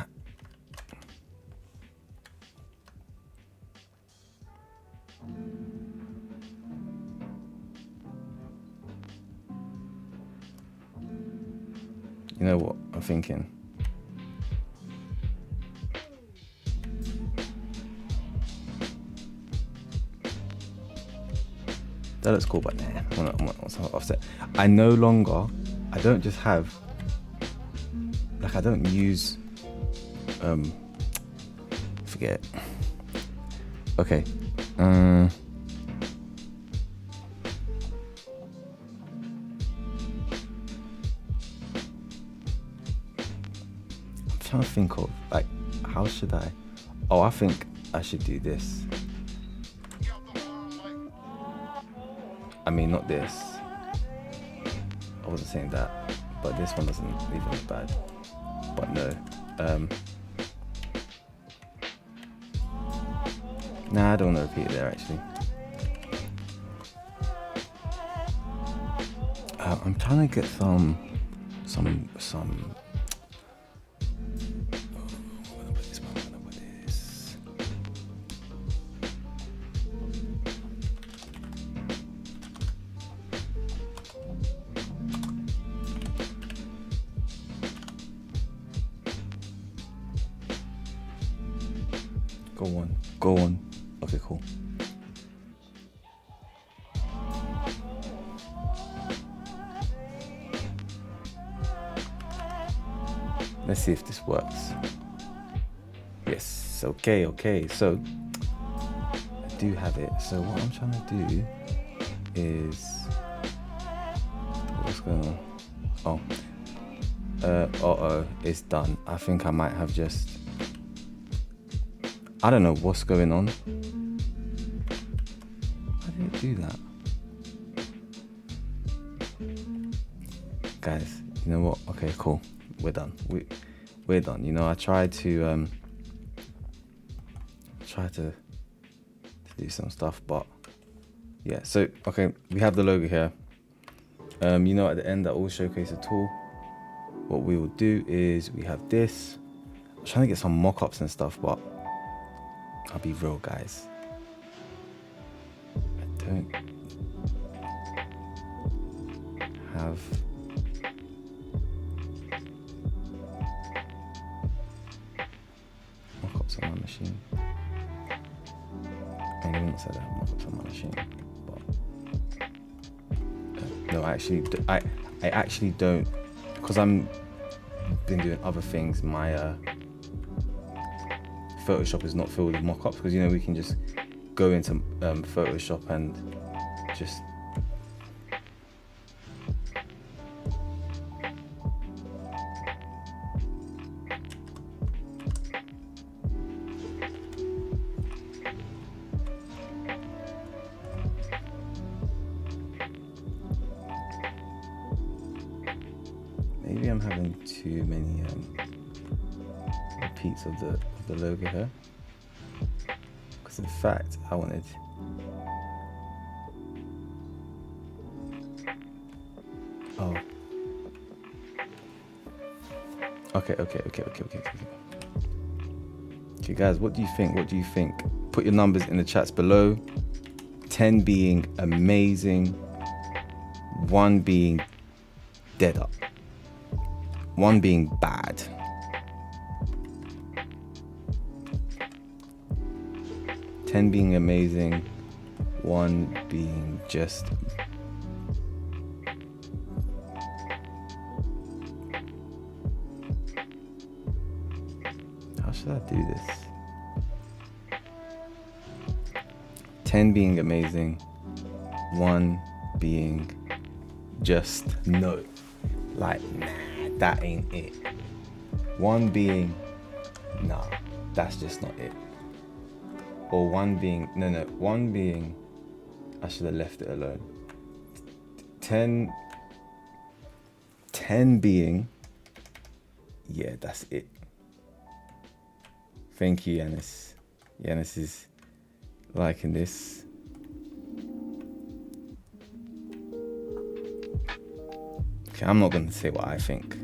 Speaker 1: You know what I'm thinking? That looks cool, but nah, I want some offset. I don't just have, like, I don't use, forget it. Okay. I'm trying to think of, like, how should I? Oh, I think I should do this. I mean, not this. I wasn't saying that, but this one doesn't even look bad. But no. Nah, I don't want to repeat it there, actually. I'm trying to get some. Go on. Okay, cool. Let's see if this works. Yes, okay. So, I do have it. So what I'm trying to do is, what's going on? It's done. I think I might have just, I don't know what's going on. Why did it do that? Guys, you know what? Okay, cool. We're done. We're done. You know, I tried to do some stuff, but yeah. So okay, we have the logo here. You know, at the end, that will showcase a tool. What we will do is we have this. I'm trying to get some mock-ups and stuff, but I'll be real, guys. I don't have mock-ups on my machine. I didn't say that I have mock-ups on my machine, but no, I actually don't, because I'm been doing other things. My Photoshop is not filled with mock-ups, because you know we can just go into Photoshop and just maybe I'm having too many repeats of the logo here, because in fact I wanted okay, guys, what do you think? Put your numbers in the chats below. 10 being amazing, 1 being dead up, 1 being bad. Ten being amazing, 1 being just how should I do this? 10 being amazing, 1 being just no, like nah, that ain't it. 1 being nah, that's just not it. Or 1 being no, 1 being I should have left it alone. 10 being yeah, that's it. Thank you, Yanis. Yanis is liking this. Okay, I'm not going to say what I think.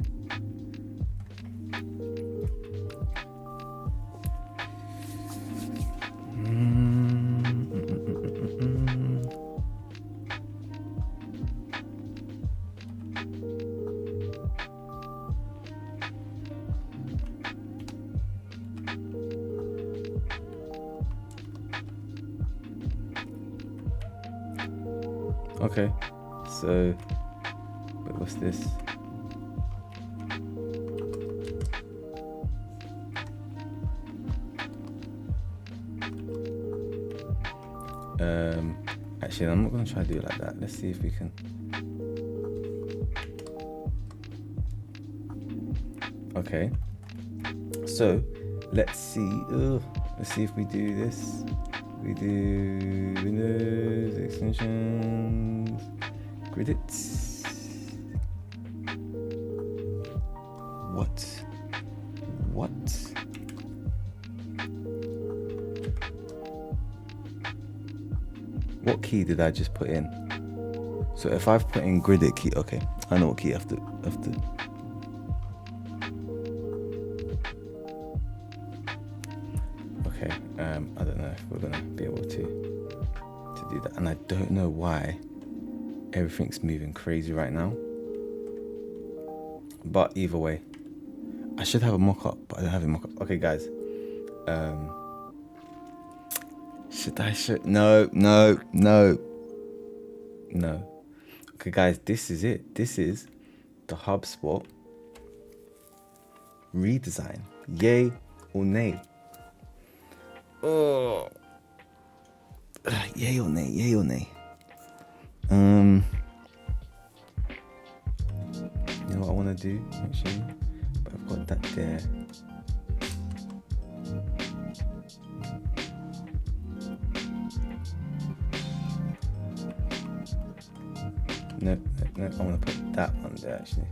Speaker 1: Okay, so wait, what's this? Actually, I'm not gonna try to do it like that. Let's see if we can. Okay, so let's see. Let's see if we do this. We do Windows extensions, credits. What? What key did I just put in? So if I've put in gridit key, okay, I know what key I have to. Okay, I don't know if we're gonna be able to do that, and I don't know why everything's moving crazy right now. But either way, I should have a mock-up, but I don't have a mock-up. Okay, guys. No. Okay, guys, this is it. This is the Hubspot redesign. Yay or nay? Oh, yay or nay? You know what I want to do, actually? But I've got that there. No, I want to put that one there, actually.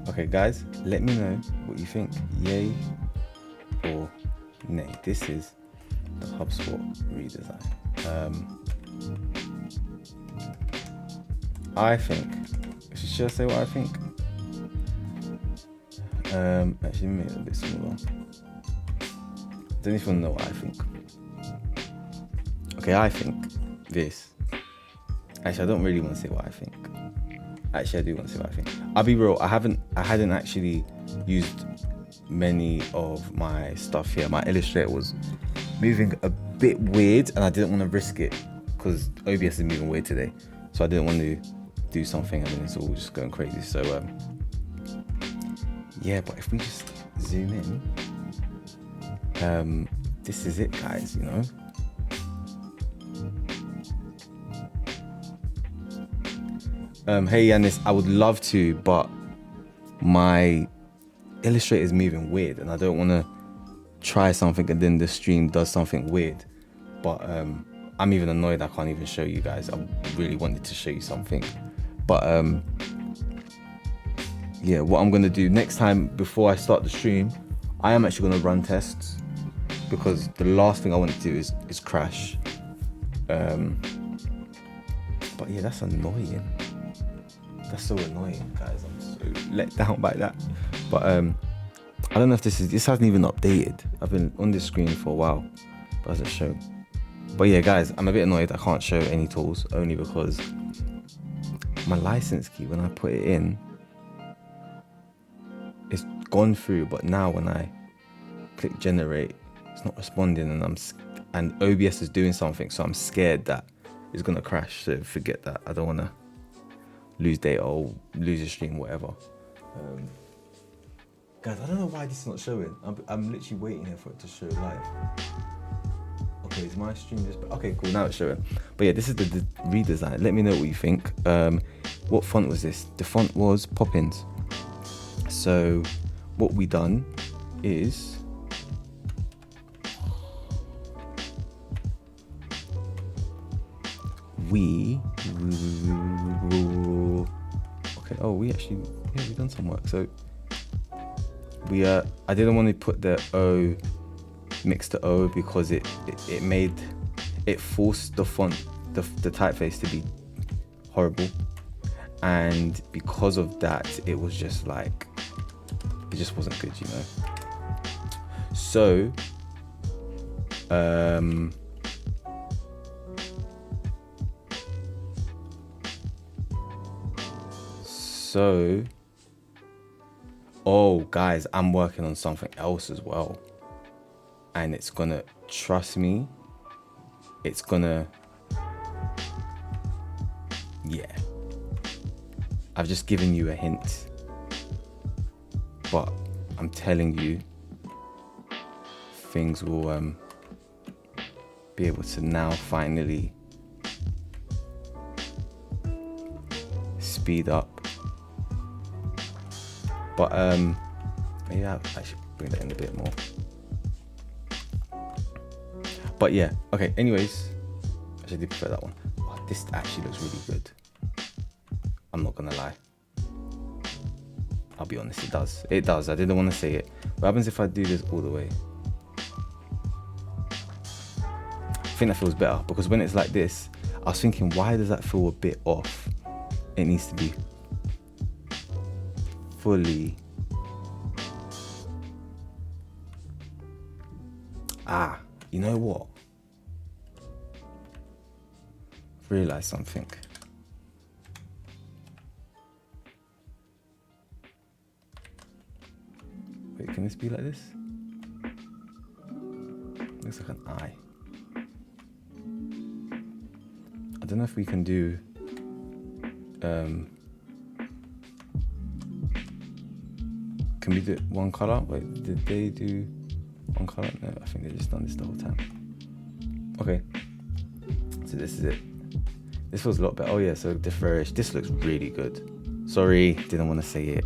Speaker 1: Okay, guys, let me know what you think. Yay or Nay, this is the HubSpot redesign. I think, should I say what I think? Actually, make it a bit smaller. Don't even know what I think. Okay, I think this. Actually, I don't really want to say what I think. Actually, I do want to say what I think. I'll be real. I hadn't actually used many of my stuff here. My Illustrator was moving a bit weird, and I didn't want to risk it because OBS is moving weird today. So I didn't want to do something and then it's all just going crazy. So yeah, but if we just zoom in, this is it, guys. You know. Hey Yanis, I would love to, but my Illustrator is moving weird and I don't want to try something and then the stream does something weird. But I'm even annoyed I can't even show you guys. I really wanted to show you something. But yeah, what I'm going to do next time before I start the stream, I am actually going to run tests because the last thing I want to do is crash. But yeah, that's annoying. That's so annoying, guys. I'm so let down by that. But I don't know if this hasn't even updated. I've been on this screen for a while, but it doesn't show. But yeah, guys, I'm a bit annoyed I can't show any tools only because my license key, when I put it in, it's gone through. But now when I click generate, it's not responding, and OBS is doing something, so I'm scared that it's gonna crash. So forget that. I don't wanna lose data or lose a stream, whatever. Guys, I don't know why this is not showing. I'm literally waiting here for it to show live. Okay, is my stream just... Okay, cool, now it's showing. But yeah, this is the redesign. Let me know what you think. What font was this? The font was Poppins. So what we done is... we actually, yeah, we done some work. So we I didn't want to put the O mixed to O because it forced the font, the typeface to be horrible, and because of that it was just like, it just wasn't good, you know. So oh guys, I'm working on something else as well, and it's gonna, trust me, it's gonna, yeah, I've just given you a hint, but I'm telling you things will be able to now finally speed up. But yeah, I should bring that in a bit more. But yeah, okay, anyways, I should prefer that one. Oh, this actually looks really good. I'm not gonna lie. I'll be honest, it does. It does. I didn't want to say it. What happens if I do this all the way? I think that feels better, because when it's like this, I was thinking, why does that feel a bit off? It needs to be fully. You know what? I've realized something. Wait, can this be like this? Looks like an eye. I don't know if we can do can we do it one color? Wait, did they do one color? No, I think they just done this the whole time. Okay, so this is it. This feels a lot better. Oh yeah, so the flourish. This looks really good. Sorry, didn't want to say it.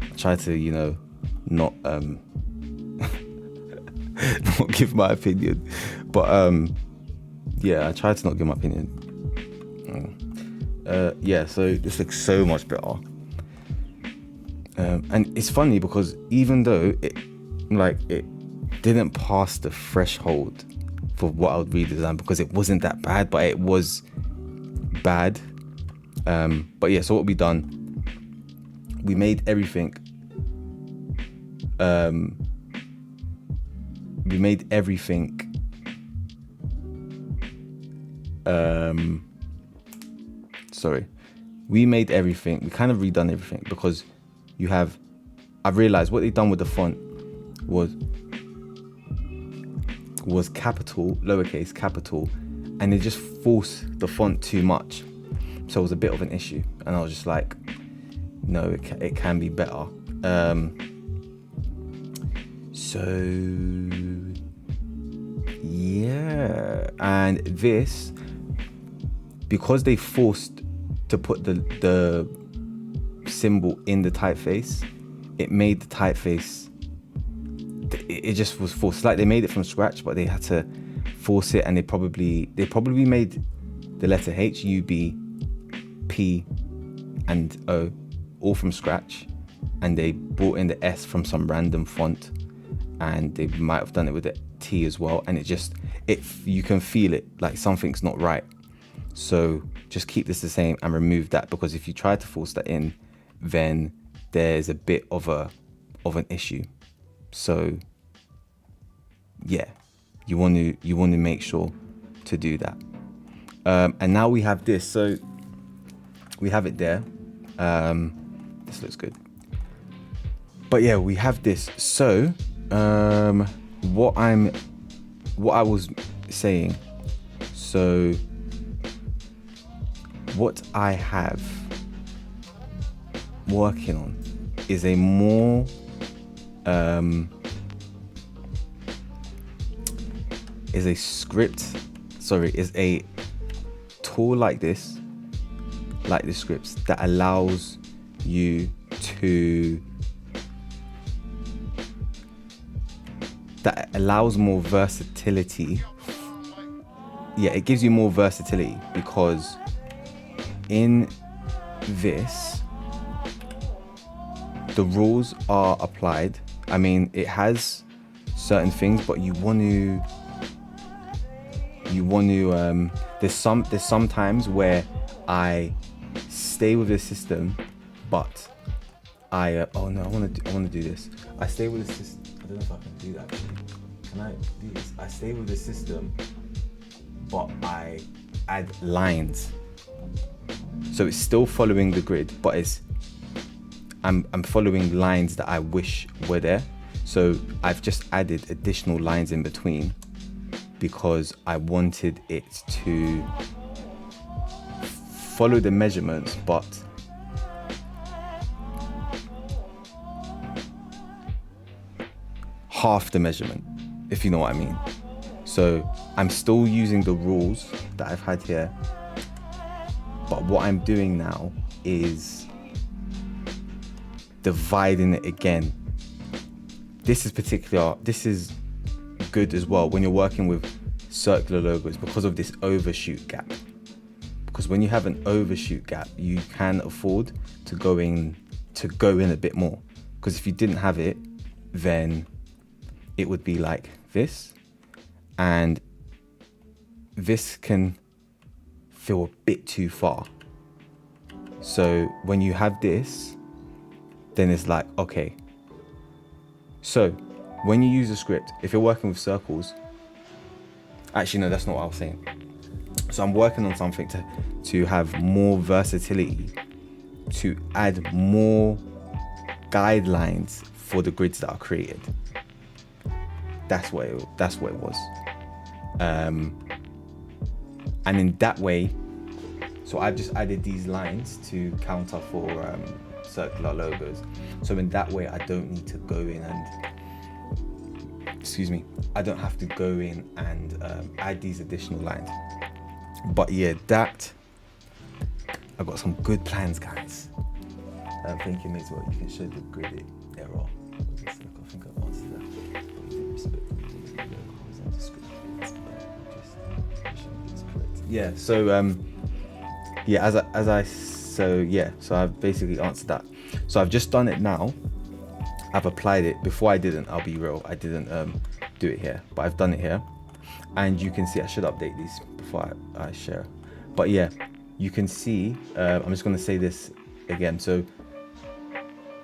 Speaker 1: I tried to, you know, not not give my opinion, but yeah, I tried to not give my opinion. Yeah, so this looks so much better. And it's funny because even though it didn't pass the threshold for what I would redesign because it wasn't that bad, but it was bad. But yeah, so what we done, we made everything. We made everything. We made everything. We kind of redone everything because I've realized what they've done with the font was capital, lowercase, capital, and they just forced the font too much. So it was a bit of an issue, and I was just like, no, it can be better. So yeah, and this, because they forced to put the symbol in the typeface, it made the typeface, it just was forced. Like they made it from scratch, but they had to force it, and they probably made the letter H, U, B, P, and O all from scratch, and they brought in the S from some random font, and they might have done it with the T as well, and you can feel it, like something's not right. So just keep this the same and remove that, because if you try to force that in, then there's a bit of an issue. So yeah, you want to make sure to do that. And now we have this, so we have it there. This looks good, but yeah, we have this. So what I was saying, so what I have working on is a more is a tool like this scripts that allows you to, that allows more versatility. Yeah, it gives you more versatility, because in this, the rules are applied. I mean, it has certain things, but you want to there's some times where I stay with the system, but I want to do this. I stay with the system. I don't know if I can do that actually. Can I do this? I stay with the system, but I add lines. So it's still following the grid, but I'm following lines that I wish were there. So I've just added additional lines in between because I wanted it to follow the measurements, but half the measurement, if you know what I mean. So I'm still using the rules that I've had here, but what I'm doing now is dividing it again. This is good as well when you're working with circular logos because of this overshoot gap. Because when you have an overshoot gap, you can afford to go in a bit more. Because if you didn't have it, then it would be like this, and this can feel a bit too far. So when you have this, then it's like, okay. So when you use a script, if you're working with circles, actually no, that's not what I was saying. So I'm working on something to have more versatility, to add more guidelines for the grids that are created. That's what it was. And in that way, so I've just added these lines to counter for circular logos. So in that way, I don't need to go in and, I don't have to go in and add these additional lines. But yeah, I've got some good plans, guys. I'm thinking as well, you can show the grid error. I think I've answered that. Yeah, so so I've basically answered that. So I've just done it now. I've applied it. Before I didn't, I'll be real, I didn't do it here, but I've done it here. And you can see, I should update these before I share. But yeah, you can see, I'm just going to say this again. So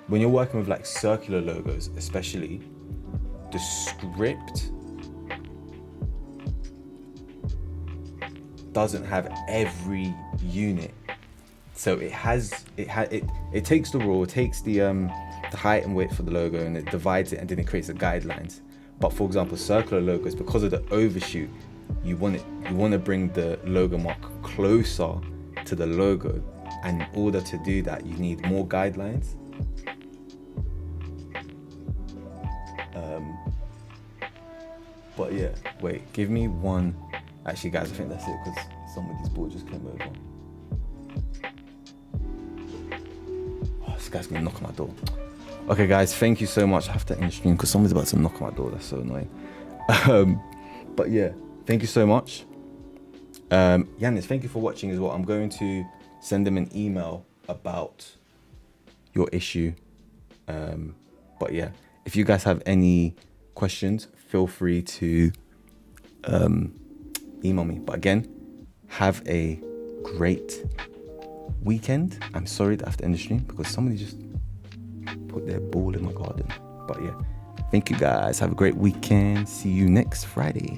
Speaker 1: when you're working with like circular logos, especially, the script doesn't have every unit. So it takes the raw, it takes the height and width for the logo, and it divides it, and then it creates the guidelines. But for example, circular logos, because of the overshoot, you want to bring the logo mark closer to the logo, and in order to do that, you need more guidelines. But yeah, wait, give me one. Actually, guys, I think that's it, because somebody's ball just came over. Oh, this guy's gonna knock on my door. Okay, guys, thank you so much. I have to end the stream because somebody's about to knock on my door. That's so annoying. But yeah, thank you so much. Yannis, thank you for watching as well. I'm going to send them an email about your issue. But yeah, if you guys have any questions, feel free to email me. But again, have a great weekend. I'm sorry that I have to end the stream because somebody just put their ball in my garden. But yeah, thank you guys. Have a great weekend. See you next Friday.